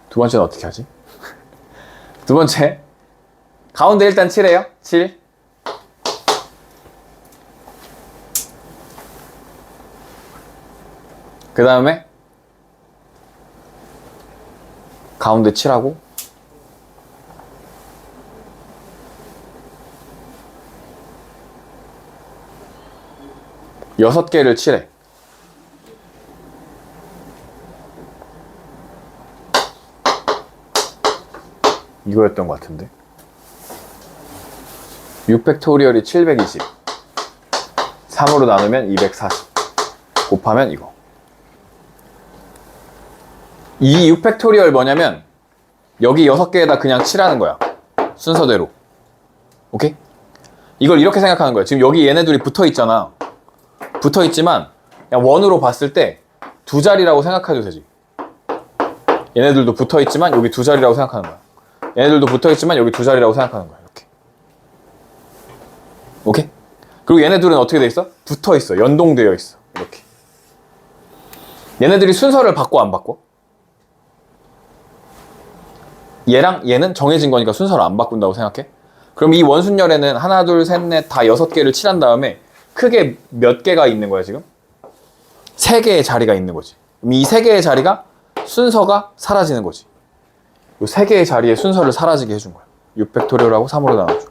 두 번째는 어떻게 하지? 두 번째, 가운데 일단 7해요. 7. 그 다음에 가운데 7하고 여섯 개를 칠해. 이거였던 것 같은데. 6팩토리얼이 720 3으로 나누면 240 곱하면 이거. 이 6팩토리얼 뭐냐면 여기 6개에다 그냥 칠하는 거야. 순서대로. 오케이? 이걸 이렇게 생각하는 거야. 지금 여기 얘네들이 붙어 있잖아. 붙어 있지만 그냥 원으로 봤을 때 두 자리라고 생각해도 되지. 얘네들도 붙어 있지만 여기 두 자리라고 생각하는 거야. 얘네들도 붙어 있지만 여기 두 자리라고 생각하는 거야. 이렇게. 오케이? 그리고 얘네들은 어떻게 돼 있어? 붙어 있어. 연동되어 있어. 이렇게. 얘네들이 순서를 바꿔 안 바꿔? 얘랑 얘는 정해진 거니까 순서를 안 바꾼다고 생각해? 그럼 이 원순열에는 하나, 둘, 셋, 넷 다 6개를 칠한 다음에 크게 몇 개가 있는 거야 지금? 3개의 자리가 있는 거지. 그럼 이 3개의 자리가 순서가 사라지는 거지. 이 3개의 자리에 순서를 사라지게 해준 거야. 6팩토리얼하고 3으로 나눠줘.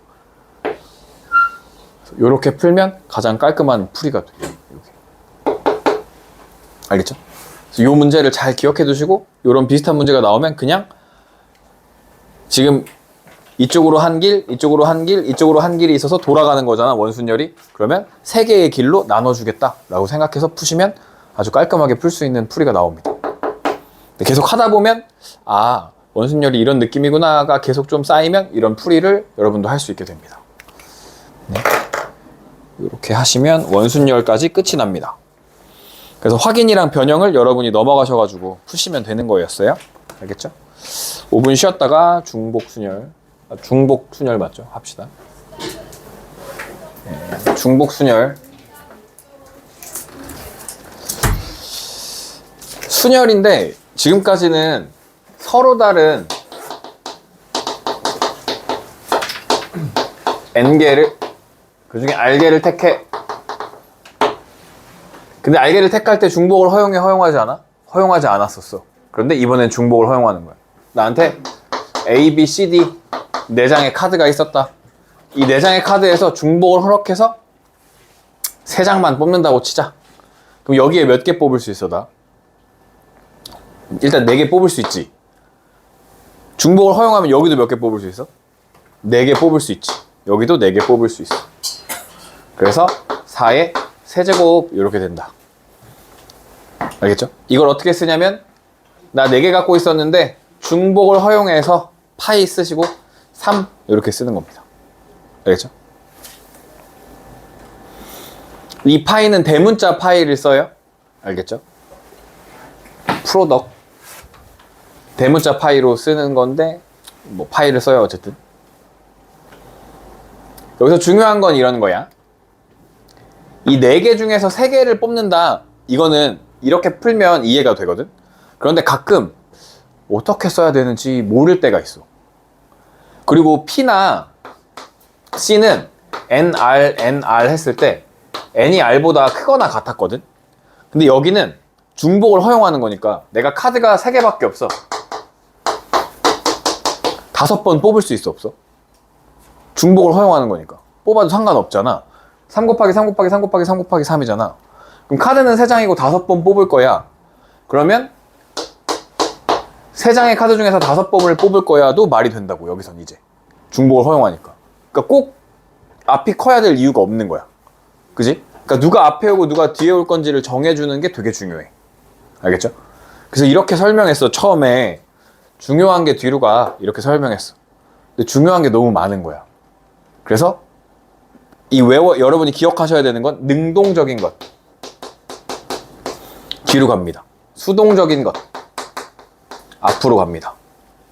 이렇게 풀면 가장 깔끔한 풀이가 돼. 이렇게. 알겠죠? 이 문제를 잘 기억해 두시고 이런 비슷한 문제가 나오면 그냥 지금 이쪽으로 한 길, 이쪽으로 한 길, 이쪽으로 한 길이 있어서 돌아가는 거잖아, 원순열이. 그러면 3개의 길로 나눠주겠다 라고 생각해서 푸시면 아주 깔끔하게 풀 수 있는 풀이가 나옵니다. 계속 하다 보면 아, 원순열이 이런 느낌이구나가 계속 좀 쌓이면 이런 풀이를 여러분도 할 수 있게 됩니다. 네. 이렇게 하시면 원순열까지 끝이 납니다. 그래서 확인이랑 변형을 여러분이 넘어가셔가지고 푸시면 되는 거였어요. 알겠죠? 5분 쉬었다가 중복순열, 중복순열 맞죠? 합시다. 네, 중복순열. 순열인데 지금까지는 서로 다른 N개를, 그 중에 R개를 택해. 근데 R개를 택할 때 중복을 허용하지 않아? 허용하지 않았었어. 그런데 이번엔 중복을 허용하는 거야. 나한테 A, B, C, D 4장의 카드가 있었다. 이 4장의 카드에서 중복을 허락해서 3장만 뽑는다고 치자. 그럼 여기에 몇 개 뽑을 수 있어, 나? 일단 4개 뽑을 수 있지. 중복을 허용하면 여기도 몇 개 뽑을 수 있어? 4개 뽑을 수 있지. 여기도 4개 뽑을 수 있어. 그래서 4의 세제곱 이렇게 된다. 알겠죠? 이걸 어떻게 쓰냐면 나 4개 갖고 있었는데 중복을 허용해서 파이 쓰시고 3 이렇게 쓰는 겁니다. 알겠죠? 이 파이는 대문자 파이를 써요. 알겠죠? 프로덕 대문자 파이로 쓰는 건데 뭐 파이를 써요. 어쨌든 여기서 중요한 건 이런 거야. 이 4개 중에서 3개를 뽑는다. 이거는 이렇게 풀면 이해가 되거든. 그런데 가끔 어떻게 써야 되는지 모를 때가 있어. 그리고 P나 C는 NR 했을 때 N이 R보다 크거나 같았거든. 근데 여기는 중복을 허용하는 거니까 내가 카드가 3개밖에 없어. 5번 뽑을 수 있어, 없어? 중복을 허용하는 거니까 뽑아도 상관없잖아. 3 곱하기 3 곱하기 3 곱하기 3 곱하기 3이잖아. 그럼 카드는 3장이고 5번 뽑을 거야. 그러면 3장의 카드 중에서 5번을 뽑을 거야도 말이 된다고. 여기선 이제 중복을 허용하니까. 그러니까 꼭 앞이 커야 될 이유가 없는 거야. 그지? 그러니까 누가 앞에 오고 누가 뒤에 올 건지를 정해주는 게 되게 중요해. 알겠죠? 그래서 이렇게 설명했어. 처음에 중요한 게 뒤로 가 이렇게 설명했어. 근데 중요한 게 너무 많은 거야. 그래서 여러분이 기억하셔야 되는 건 능동적인 것 뒤로 갑니다. 수동적인 것 앞으로 갑니다.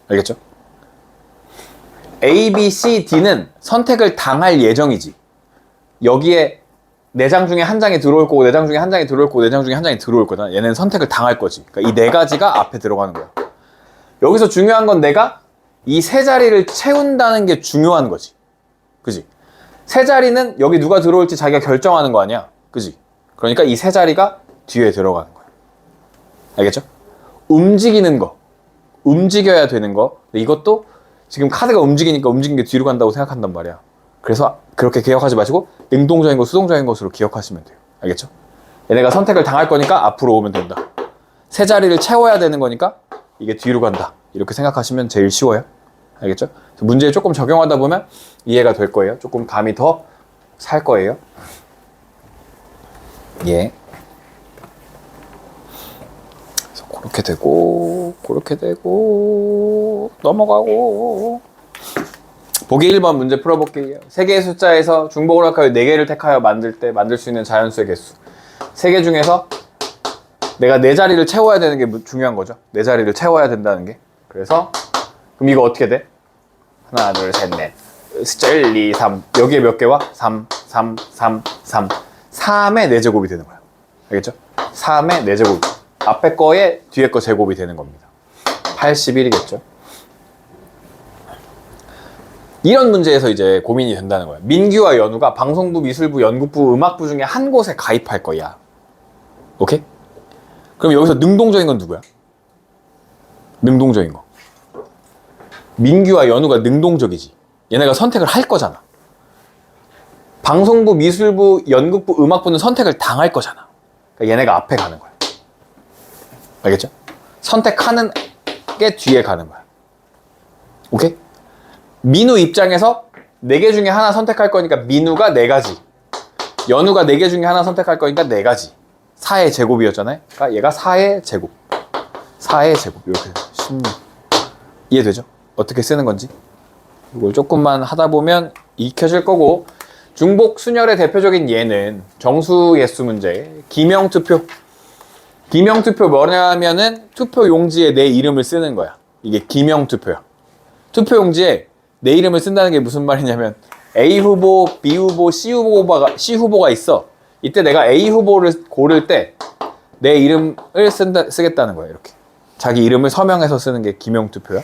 알겠죠? A, B, C, D는 선택을 당할 예정이지. 여기에 4장 중에 한 장이 들어올 거고 4장 중에 한 장이 들어올 거고 4장 중에 한 장이 들어올 거잖아. 얘는 선택을 당할 거지. 그러니까 이 4가지가 앞에 들어가는 거야. 여기서 중요한 건 내가 이 3자리를 채운다는 게 중요한 거지. 그지? 3자리는 여기 누가 들어올지 자기가 결정하는 거 아니야. 그지? 그러니까 이 3자리가 뒤에 들어가는 거야. 알겠죠? 움직이는 거. 움직여야 되는 거. 근데 이것도 지금 카드가 움직이니까 움직인 게 뒤로 간다고 생각한단 말이야. 그래서 그렇게 기억하지 마시고 능동적인 거, 수동적인 것으로 기억하시면 돼요. 알겠죠? 얘네가 선택을 당할 거니까 앞으로 오면 된다. 3자리를 채워야 되는 거니까 이게 뒤로 간다. 이렇게 생각하시면 제일 쉬워요. 알겠죠? 문제에 조금 적용하다 보면 이해가 될 거예요. 조금 감이 더 살 거예요. 예. 그래서 그렇게 되고 넘어가고. 보기 1번 문제 풀어볼게요. 3개의 숫자에서 중복을 허락하여 4개를 택하여 만들 수 있는 자연수의 개수. 3개 중에서 내가 4자리를 채워야 되는 게 중요한 거죠. 4자리를 채워야 된다는 게. 그래서 그럼 이거 어떻게 돼? 하나, 둘, 셋, 넷. 숫자 1, 2, 3. 여기에 몇 개와? 3, 3, 3, 3. 3의 4제곱이 되는 거야. 알겠죠? 3의 4제곱. 앞에 거에 뒤에 거 제곱이 되는 겁니다. 81이겠죠? 이런 문제에서 이제 고민이 된다는 거야. 민규와 연우가 방송부, 미술부, 연극부, 음악부 중에 한 곳에 가입할 거야. 오케이? 그럼 여기서 능동적인 건 누구야? 능동적인 거. 민규와 연우가 능동적이지. 얘네가 선택을 할 거잖아. 방송부, 미술부, 연극부, 음악부는 선택을 당할 거잖아. 그러니까 얘네가 앞에 가는 거야. 알겠죠? 선택하는 게 뒤에 가는 거야. 오케이? 민우 입장에서 4개 중에 하나 선택할 거니까 민우가 4가지. 연우가 4개 중에 하나 선택할 거니까 4가지. 4의 제곱이었잖아요. 그러니까 얘가 4의 제곱. 4의 제곱. 이렇게 16. 이해되죠? 어떻게 쓰는 건지. 이걸 조금만 하다 보면 익혀질 거고. 중복 순열의 대표적인 예는 정수예수 문제. 기명투표. 기명투표 뭐냐면은 투표 용지에 내 이름을 쓰는 거야. 이게 기명투표야. 투표 용지에 내 이름을 쓴다는 게 무슨 말이냐면 A 후보, B 후보, C 후보가 있어. 이때 내가 A 후보를 고를 때 내 이름을 쓰겠다는 거야. 이렇게 자기 이름을 서명해서 쓰는 게 기명투표야.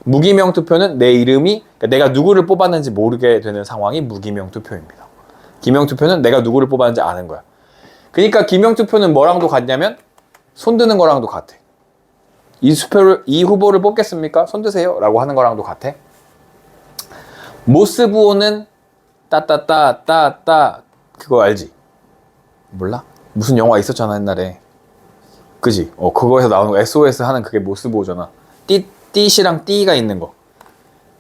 무기명투표는 내 이름이, 그러니까 내가 누구를 뽑았는지 모르게 되는 상황이 무기명투표입니다. 기명투표는 내가 누구를 뽑았는지 아는 거야. 그러니까 기명투표는 뭐랑도 같냐면 손 드는 거랑도 같아. 이 후보를 뽑겠습니까? 손드세요 라고 하는 거랑도 같아. 모스 부호는 따따따따따 그거 알지? 몰라? 무슨 영화 있었잖아 옛날에. 그지? 그거에서 나오는 거 SOS 하는 그게 모스 부호잖아. 띠시랑 띠가 있는 거.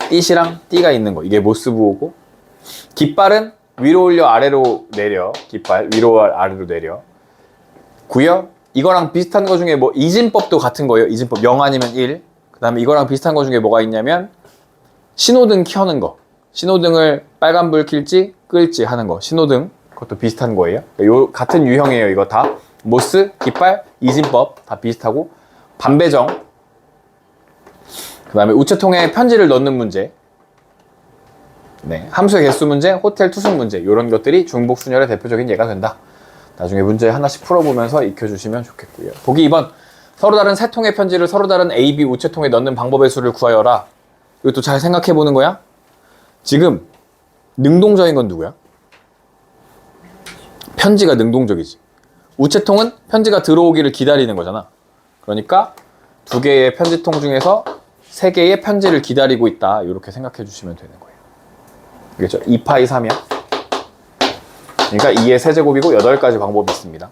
띠시랑 띠가 있는 거. 이게 모스 부호고. 깃발은 위로 올려 아래로 내려. 깃발 위로 아래로 내려. 구요. 이거랑 비슷한 거 중에 뭐 이진법도 같은 거예요. 이진법 0 아니면 1. 그 다음에 이거랑 비슷한 거 중에 뭐가 있냐면 신호등 켜는 거. 신호등을 빨간불 킬지 끌지 하는 거. 신호등 그것도 비슷한 거예요. 요 같은 유형이에요. 이거 다 모스, 깃발, 이진법 다 비슷하고. 반배정, 그 다음에 우체통에 편지를 넣는 문제, 네, 함수의 개수 문제, 호텔 투숙 문제, 이런 것들이 중복순열의 대표적인 예가 된다. 나중에 문제 하나씩 풀어보면서 익혀주시면 좋겠고요. 보기 2번. 서로 다른 세 통의 편지를 서로 다른 A, B 우체통에 넣는 방법의 수를 구하여라. 이것도 잘 생각해보는 거야. 지금 능동적인 건 누구야? 편지가 능동적이지. 우체통은 편지가 들어오기를 기다리는 거잖아. 그러니까 두 개의 편지통 중에서 세 개의 편지를 기다리고 있다. 이렇게 생각해 주시면 되는 거예요. 알겠죠? 2파이 3이야. 그러니까 2의 세제곱이고 8가지 방법이 있습니다.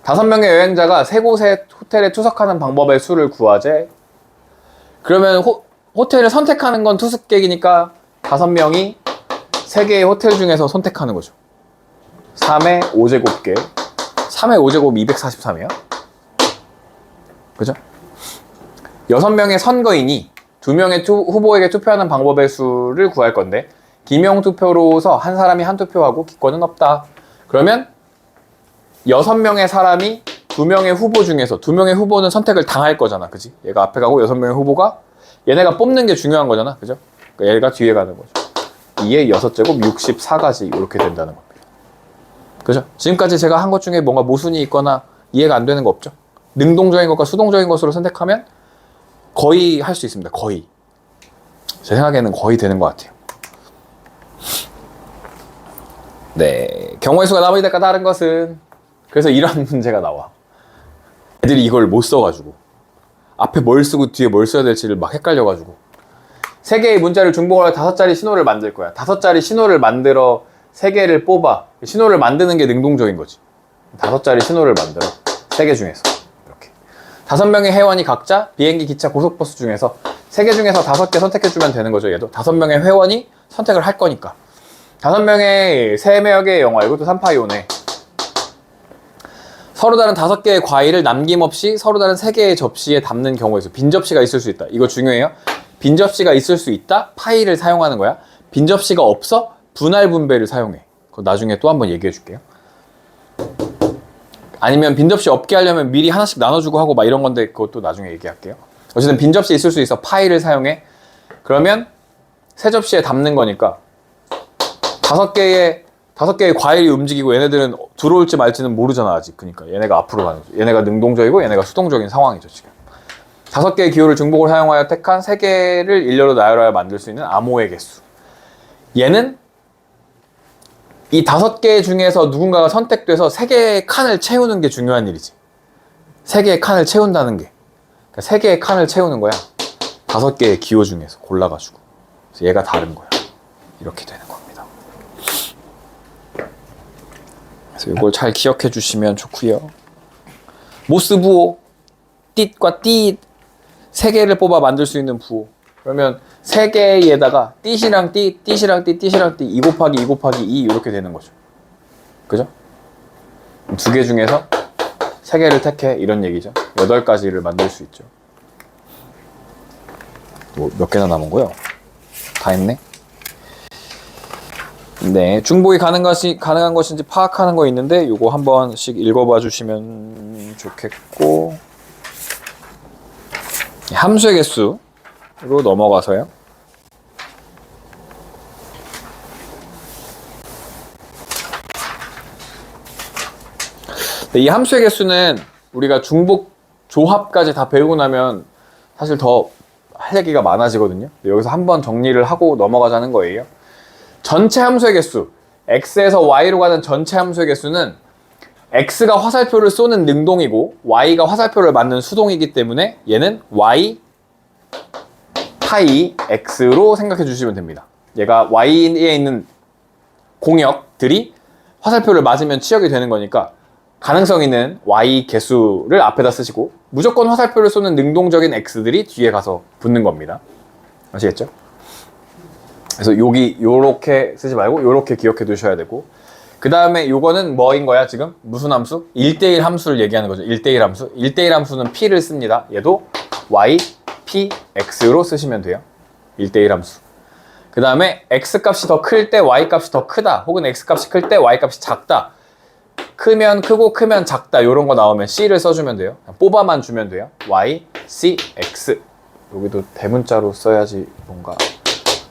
5명의 여행자가 세 곳의 호텔에 투석하는 방법의 수를 구하재. 그러면 호텔을 선택하는 건 투숙객이니까 5명이 3개의 호텔 중에서 선택하는 거죠. 3의 5제곱계. 3의 5제곱 243이야. 그죠? 6명의 선거인이 2명의 후보에게 투표하는 방법의 수를 구할 건데 기명 투표로서 한 사람이 한 투표하고 기권은 없다. 그러면 6명의 사람이 2명의 후보 중에서 2명의 후보는 선택을 당할 거잖아. 그지? 얘가 앞에 가고 6명의 후보가 얘네가 뽑는 게 중요한 거잖아. 그죠? 그러니까 얘가 뒤에 가는 거죠. 2의 6제곱 64가지 이렇게 된다는 겁니다. 그죠? 지금까지 제가 한 것 중에 뭔가 모순이 있거나 이해가 안 되는 거 없죠? 능동적인 것과 수동적인 것으로 선택하면 거의 할 수 있습니다. 거의. 제 생각에는 거의 되는 것 같아요. 네. 경우의 수가 나머지 대가 다른 것은 그래서 이런 문제가 나와. 애들이 이걸 못 써가지고 앞에 뭘 쓰고 뒤에 뭘 써야 될지를 막 헷갈려가지고 3개의 문자를 중복을 해서 5자리 신호를 만들 거야. 5자리 신호를 만들어 3개를 뽑아. 신호를 만드는 게 능동적인 거지. 5자리 신호를 만들어 3개 중에서 이렇게 5명의 회원이 각자 비행기, 기차, 고속버스 중에서 3개 중에서 5개 선택해주면 되는 거죠. 얘도 5명의 회원이 선택을 할 거니까 5명의 3명의 영화. 이것도 3파이오네. 서로 다른 5개의 과일을 남김없이 서로 다른 3개의 접시에 담는 경우에서 빈 접시가 있을 수 있다. 이거 중요해요. 빈 접시가 있을 수 있다. 파이를 사용하는 거야. 빈 접시가 없어. 분할 분배를 사용해. 그거 나중에 또 한번 얘기해 줄게요. 아니면 빈 접시 없게 하려면 미리 하나씩 나눠주고 하고 막 이런 건데 그것도 나중에 얘기할게요. 어쨌든 빈 접시 있을 수 있어. 파이를 사용해. 그러면 세 접시에 담는 거니까 5개의 과일이 움직이고 얘네들은 들어올지 말지는 모르잖아 아직. 그러니까 얘네가 앞으로 가는 거죠. 얘네가 능동적이고 얘네가 수동적인 상황이죠 지금. 5개의 기호를 중복을 사용하여 택한 3개를 일렬로 나열하여 만들 수 있는 암호의 개수. 얘는 이 5개 중에서 누군가가 선택돼서 3개의 칸을 채우는 게 중요한 일이지. 3개의 칸을 채운다는 게. 그러니까 3개의 칸을 채우는 거야. 5개의 기호 중에서 골라가지고. 그래서 얘가 다른 거야. 이렇게 되는 겁니다. 그래서 이걸 잘 기억해 주시면 좋고요. 모스 부호. 띠과 띠 3개를 뽑아 만들 수 있는 부호. 그러면 3개에다가 띠시랑 띠, 띠시랑 띠, 띠시랑 띠 2 곱하기 2 곱하기 2 이렇게 되는 거죠. 그죠? 2개 중에서 3개를 택해 이런 얘기죠. 8가지를 만들 수 있죠. 뭐 몇 개나 남은 거요? 다 했네. 네, 중복이 가능한 것인지 파악하는 거 있는데 요거 한 번씩 읽어봐 주시면 좋겠고 함수의 개수로 넘어가서요. 이 함수의 개수는 우리가 중복 조합까지 다 배우고 나면 사실 더 할 얘기가 많아지거든요. 여기서 한번 정리를 하고 넘어가자는 거예요. 전체 함수의 개수, x에서 y로 가는 전체 함수의 개수는 x가 화살표를 쏘는 능동이고 y가 화살표를 맞는 수동이기 때문에 얘는 y 파이 x로 생각해 주시면 됩니다. 얘가 y에 있는 공역들이 화살표를 맞으면 치역이 되는 거니까 가능성 있는 y 개수를 앞에다 쓰시고 무조건 화살표를 쏘는 능동적인 x들이 뒤에 가서 붙는 겁니다. 아시겠죠? 그래서 여기 요렇게 쓰지 말고 요렇게 기억해 두셔야 되고, 그 다음에 요거는 뭐인 거야 지금? 무슨 함수? 1대1 함수를 얘기하는 거죠. 1대1 함수. 1대1 함수는 p를 씁니다. 얘도 y, p, x로 쓰시면 돼요. 1대1 함수. 그 다음에 x 값이 더 클 때 y 값이 더 크다, 혹은 x 값이 클 때 y 값이 작다, 크면 크고 크면 작다, 요런 거 나오면 c를 써주면 돼요. 뽑아만 주면 돼요. y, c, x. 여기도 대문자로 써야지 뭔가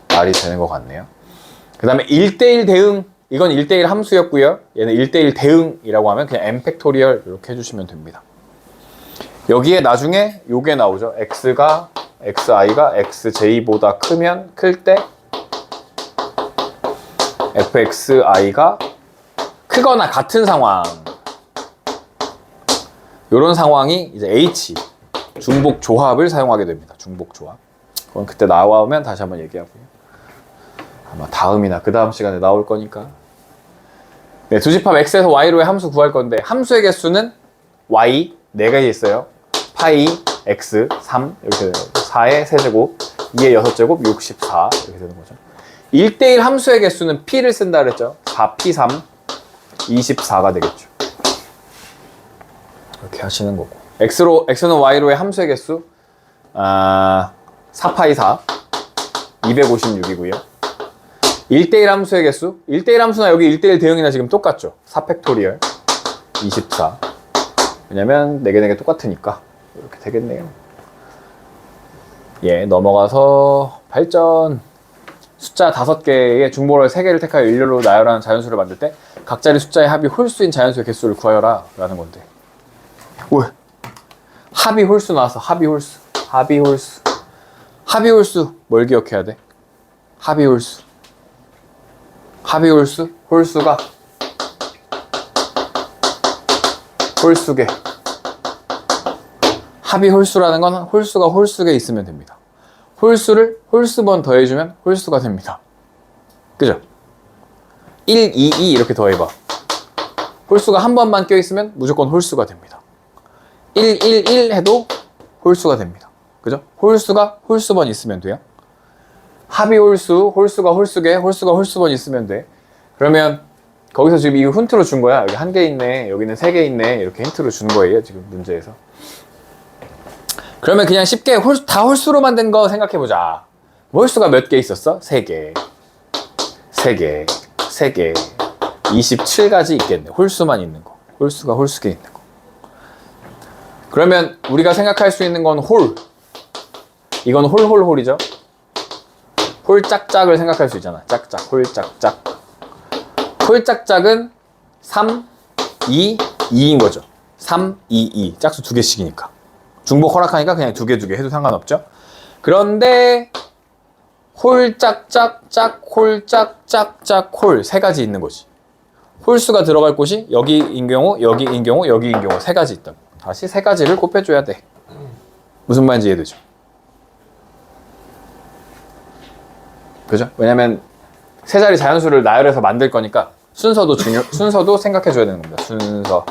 말이 되는 것 같네요. 그 다음에 1대1 대응, 이건 1대1 함수였고요. 얘는 1대1 대응이라고 하면 그냥 n 팩토리얼 이렇게 해주시면 됩니다. 여기에 나중에 요게 나오죠. x가 xi가 xj보다 크면 클 때 fxi가 크거나 같은 상황, 이런 상황이 이제 h 중복 조합을 사용하게 됩니다. 중복 조합. 그건 그때 나오면 다시 한번 얘기하고요. 아마 다음이나 그 다음 시간에 나올 거니까. 네, 두 집합 x에서 y로의 함수 구할 건데, 함수의 개수는 y 4가지 있어요. 파이 x 3 이렇게 되는 거죠. 4의 세제곱, 2의 6제곱, 64 이렇게 되는 거죠. 1대1 함수의 개수는 p를 쓴다 그랬죠. 4p3 24가 되겠죠. 이렇게 하시는 거고, x는 y로의 함수의 개수 4파이4 256이고요. 1대1 함수의 개수, 1대1 함수나 여기 1대1 대응이나 지금 똑같죠. 4팩토리얼 24. 왜냐면 4개 4개 똑같으니까 이렇게 되겠네요. 예, 넘어가서 발전. 숫자 5개의 중복을 3개를 택하여 일렬로 나열하는 자연수를 만들 때 각자리 숫자의 합이 홀수인 자연수의 개수를 구하여라 라는 건데, 왜? 합이 홀수 나왔어. 합이 홀수. 합이 홀수. 합이 홀수 뭘 기억해야 돼? 합이 홀수. 합이 홀수? 홀수가 홀수계. 합이 홀수라는 건 홀수가 홀수계 있으면 됩니다. 홀수를 홀수번 더해주면 홀수가 됩니다. 그죠? 1, 2, 2 이렇게 더해봐. 홀수가 한 번만 껴있으면 무조건 홀수가 됩니다. 1, 1, 1 해도 홀수가 됩니다. 그죠? 홀수가 홀수번 있으면 돼요. 합이 홀수, 홀수가 홀수계, 홀수가 홀수번 있으면 돼. 그러면 거기서 지금 이거 힌트로 준 거야. 여기 1개 있네, 여기는 3개 있네, 이렇게 힌트로 준 거예요 지금 문제에서. 그러면 그냥 쉽게 다 홀수로 만든 거 생각해보자. 홀수가 몇 개 있었어? 3개 3개 3개 27가지 있겠네. 홀수만 있는 거. 홀수가 홀수계 있는 거. 그러면 우리가 생각할 수 있는 건 홀. 이건 홀홀홀이죠. 홀짝짝을 생각할 수 있잖아. 짝짝, 홀짝짝. 홀짝짝은 3, 2, 2인 거죠. 3, 2, 2. 짝수 2개씩이니까. 중복 허락하니까 그냥 2개, 2개 해도 상관없죠. 그런데 홀짝짝짝, 홀짝짝짝, 홀 3가지 있는 거지. 홀수가 들어갈 곳이 여기인 경우, 여기인 경우, 여기인 경우 3가지 있다. 다시 3가지를 곱해줘야 돼. 무슨 말인지 이해되죠? 그죠? 왜냐면 3자리 자연수를 나열해서 만들 거니까 순서도 생각해 줘야 되는 겁니다. 순서.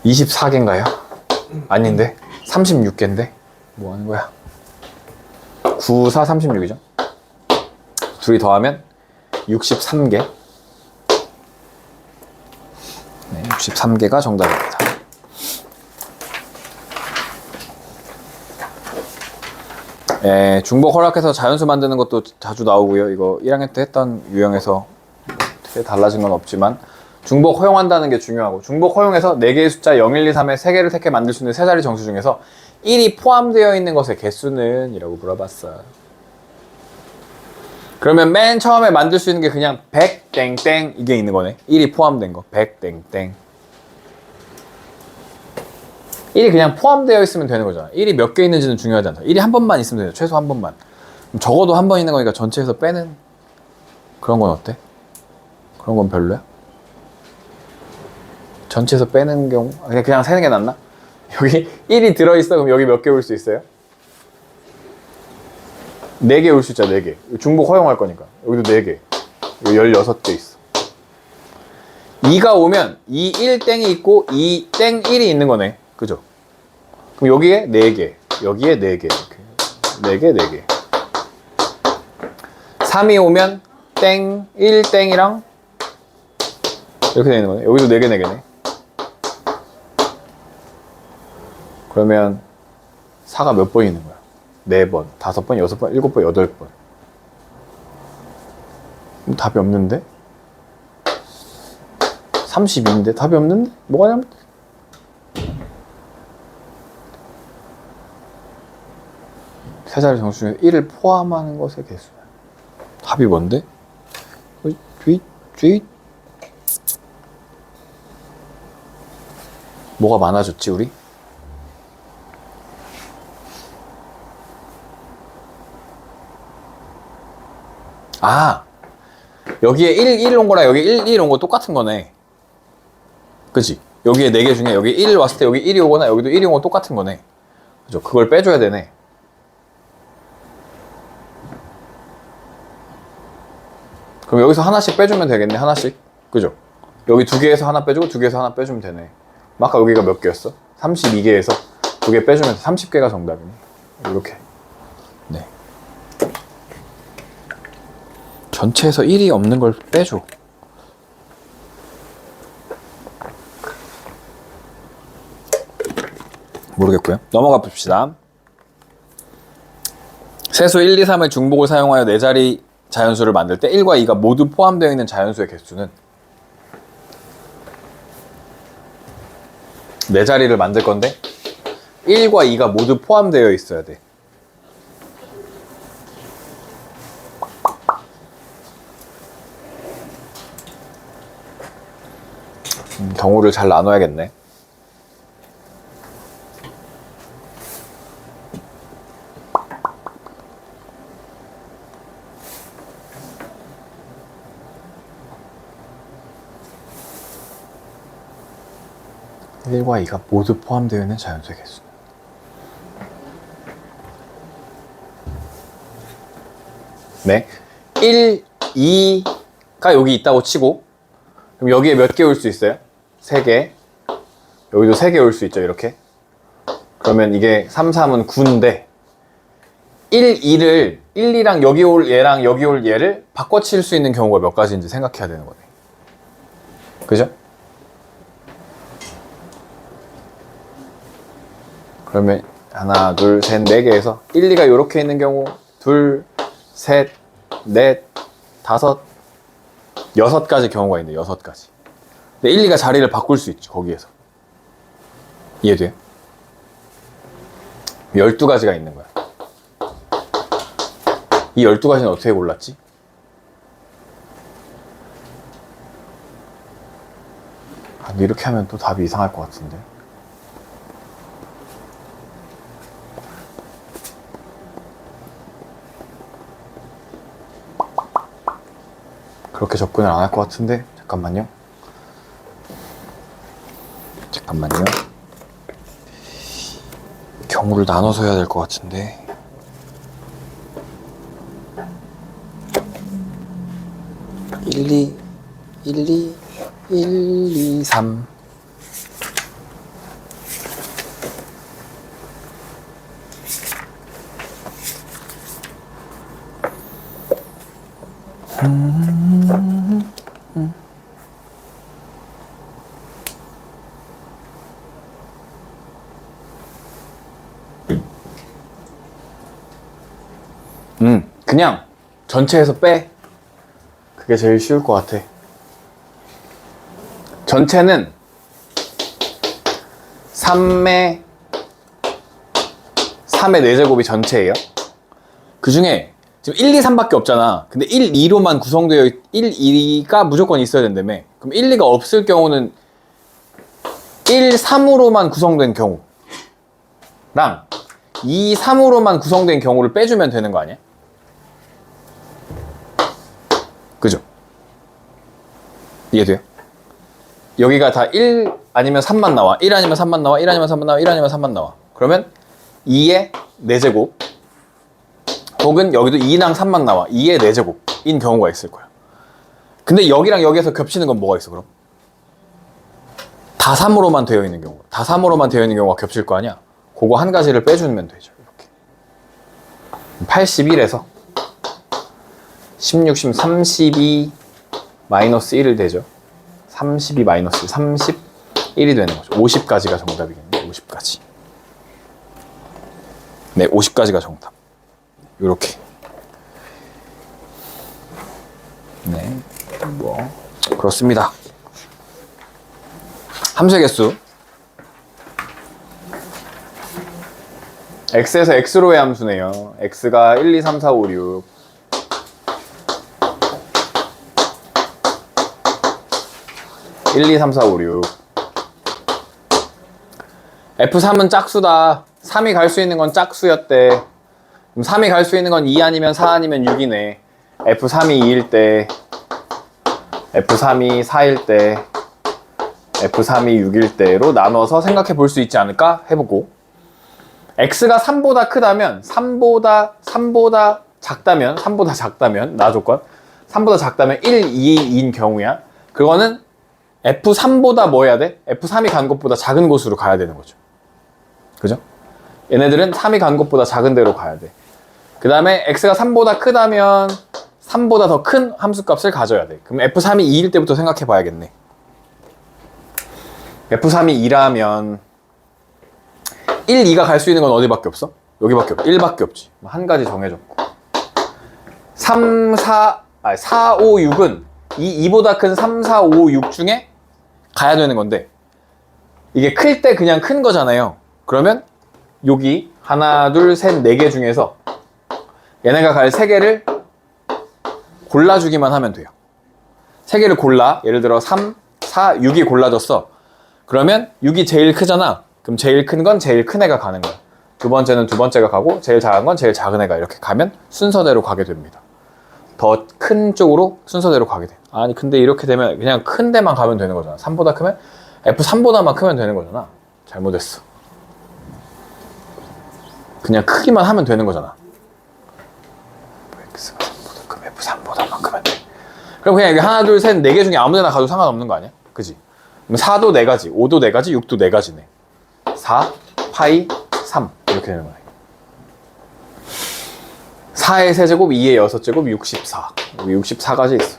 24개인가요? 아닌데? 36개인데? 뭐 하는 거야? 9, 4, 36이죠? 둘이 더하면 63개. 네, 63개가 정답입니다. 예, 중복 허락해서 자연수 만드는 것도 자주 나오고요. 이거 1학년 때 했던 유형에서 크게 달라진 건 없지만 중복 허용한다는 게 중요하고, 중복 허용해서 4개의 숫자 0, 1, 2, 3에 3개를 택해 만들 수 있는 3자리 정수 중에서 1이 포함되어 있는 것의 개수는? 이라고 물어봤어요. 그러면 맨 처음에 만들 수 있는 게 그냥 100 땡땡 이게 있는 거네. 1이 포함된 거 100 땡땡. 1이 그냥 포함되어 있으면 되는 거잖아. 1이 몇 개 있는지는 중요하지 않다. 1이 한 번만 있으면 돼요. 최소 한 번만. 적어도 한 번 있는 거니까 전체에서 빼는 그런 건 어때? 그런 건 별로야? 전체에서 빼는 경우 그냥 세는 게 낫나? 여기 1이 들어있어. 그럼 여기 몇 개 올 수 있어요? 4개 올 수 있잖아. 4개. 중복 허용할 거니까. 여기도 4개. 여기 16개 있어. 2가 오면 2, 1 땡이 있고 2 땡 1이 있는 거네. 그죠? 그럼 여기에 4개, 여기에 4개, 이렇게 4개, 4개. 3이 오면 땡, 1 땡이랑 이렇게 되는 거네. 여기도 4개, 4개네. 그러면 4가 몇 번 있는 거야? 4번, 5번, 6번, 7번, 8번. 답이 없는데? 32인데 답이 없는데? 뭐가 잘못? 세 자리 정수 중에 1을 포함하는 것의 개수야. 답이 뭔데? 뭐가 많아졌지 우리? 아, 여기에 1 온 거랑 여기 1 온 거 똑같은 거네. 그치? 여기에 4개 중에 여기 1 왔을 때 여기 1이 오거나 여기도 1이 오고 똑같은 거네. 그죠? 그걸 빼줘야 되네. 그럼 여기서 하나씩 빼주면 되겠네. 하나씩. 그죠? 여기 2개에서 하나 빼주고 2개에서 하나 빼주면 되네. 아까 여기가 몇 개였어? 32개에서 2개 빼주면 30개가 정답이네. 이렇게. 네. 전체에서 1이 없는 걸 빼줘. 모르겠고요. 넘어가 봅시다. 세수 1, 2, 3의 중복을 사용하여 4자리 자연수를 만들 때 1과 2가 모두 포함되어 있는 자연수의 개수는 4자리를 만들 건데 1과 2가 모두 포함되어 있어야 돼. 경우를 잘 나눠야겠네. (1과 2가) 모두 포함되어 있는 자연수의 개수. 네, 1, 2가 여기 있다고 치고 그럼 여기에 몇 개 올 수 있어요? 3개. 여기도 3개 올 수 있죠, 이렇게. 그러면 이게 3, 3은 9인데 1, 2를 1, 2랑 여기 올 얘랑 여기 올 얘를 바꿔칠 수 있는 경우가 몇 가지인지 생각해야 되는 거네. 그죠? 그러면 하나, 둘, 셋, 4개에서 1, 2가 이렇게 있는 경우 둘, 셋, 넷, 다섯, 6가지 경우가 있네. 6가지. 근데 1, 2가 자리를 바꿀 수 있죠. 거기에서. 이해돼요? 12가지가 있는 거야. 이 12가지는 어떻게 골랐지? 아, 근데 이렇게 하면 또 답이 이상할 것 같은데. 그렇게 접근을 안 할 것 같은데. 잠깐만요. 경우를 나눠서 해야 될 것 같은데. (1, 2, 1, 2, 1, 2, 3) 그냥 전체에서 빼. 그게 제일 쉬울 것 같아. 전체는 3의 4제곱이 전체예요. 그 중에 지금 1, 2, 3밖에 없잖아. 근데 1, 2로만 구성되어 1, 2가 무조건 있어야 된다며. 그럼 1, 2가 없을 경우는 1, 3으로만 구성된 경우랑 2, 3으로만 구성된 경우를 빼주면 되는 거 아니야? 그죠? 이해돼요? 여기가 다 1 아니면 3만 나와. 1 아니면 3만 나와. 1 아니면 3만 나와. 1 아니면 3만 나와. 그러면 2의 4제곱 혹은 여기도 2랑 3만 나와. 2의 4제곱인 경우가 있을 거야. 근데 여기랑 여기에서 겹치는 건 뭐가 있어 그럼? 다 3으로만 되어 있는 경우. 다 3으로만 되어 있는 경우가 겹칠 거 아니야. 그거 한 가지를 빼주면 되죠. 이렇게 81에서 16, 32 마이너스 1을 되죠. 32 마이너스 31이 되는 거죠. 50까지가 정답이겠네. 50까지. 네, 50까지가 정답. 요렇게. 네, 뭐 그렇습니다. 함수의 개수. x에서 x로의 함수네요. x가 1, 2, 3, 4, 5, 6. (1, 2, 3, 4, 5, 6) F3은 짝수다. 3이 갈 수 있는 건 짝수였대. 그럼 3이 갈 수 있는 건 2 아니면 4 아니면 6이네. F3이 2일 때, F3이 4일 때, F3이 6일 때로 나눠서 생각해 볼 수 있지 않을까 해보고, X가 3보다 크다면, 3보다 작다면, 나 조건 3보다 작다면 1, 2인 경우야. 그거는 F3보다 뭐 해야 돼? F3이 간 곳보다 작은 곳으로 가야 되는 거죠. 그죠? 얘네들은 3이 간 곳보다 작은 데로 가야 돼. 그 다음에 X가 3보다 크다면 3보다 더 큰 함수값을 가져야 돼. 그럼 F3이 2일 때부터 생각해 봐야겠네. F3이 2라면 1, 2가 갈 수 있는 건 어디밖에 없어? 여기밖에 없어. 1밖에 없지. 한 가지 정해졌고. 4, 5, 6은 2보다 큰 3, 4, 5, 6 중에 가야 되는 건데, 이게 클 때 그냥 큰 거잖아요. 그러면 여기 하나, 둘, 셋, 4개 중에서 얘네가 갈 3개를 골라주기만 하면 돼요. 3개를 골라. 예를 들어 3, 4, 6이 골라졌어. 그러면 6이 제일 크잖아. 그럼 제일 큰 건 제일 큰 애가 가는 거야. 두 번째는 두 번째가 가고 제일 작은 건 제일 작은 애가 이렇게 가면 순서대로 가게 됩니다. 더 큰 쪽으로 순서대로 가게 돼. 아니 근데 이렇게 되면 그냥 큰 데만 가면 되는 거잖아. 3보다 크면 F3보다만 크면 되는 거잖아. 잘못했어. 그냥 크기만 하면 되는 거잖아. X가 3보다 크면 F3보다만 크면 돼. 그럼 그냥 여기 하나, 둘, 셋, 4개 중에 아무 데나 가도 상관없는 거 아니야? 그지? 그럼 4도 4가지, 5도 4가지, 6도 4가지네. 4, 파이, 3 이렇게 되는 거네. 4의 세제곱, 2의 6제곱, 64. 여기 64가지 있어.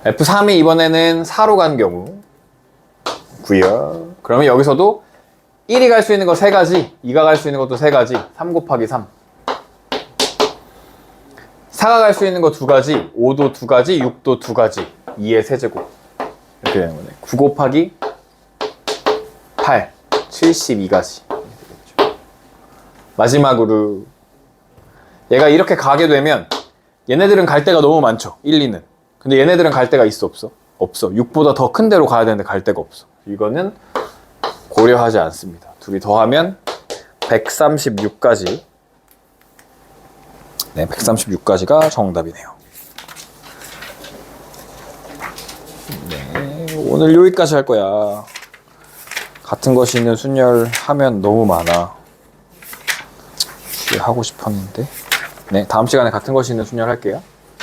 F3이 이번에는 4로 간 경우 구요. 그러면 여기서도 1이 갈 수 있는 거 3가지, 2가 갈 수 있는 것도 3가지, 3 곱하기 3. 4가 갈 수 있는 거 2가지, 5도 2가지, 6도 2가지, 2의 세제곱. 이렇게 되는 거네. 9 곱하기 8, 72가지. 마지막으로 얘가 이렇게 가게 되면 얘네들은 갈 데가 너무 많죠. 1, 2는. 근데 얘네들은 갈 데가 있어 없어? 없어. 6보다 더 큰 데로 가야 되는데 갈 데가 없어. 이거는 고려하지 않습니다. 둘이 더하면 136까지. 네, 136까지가 정답이네요. 네, 오늘 여기까지 할 거야. 같은 것이 있는 순열하면 너무 많아. 하고 싶었는데. 네, 다음 시간에 같은 것이 있는 순열 할게요.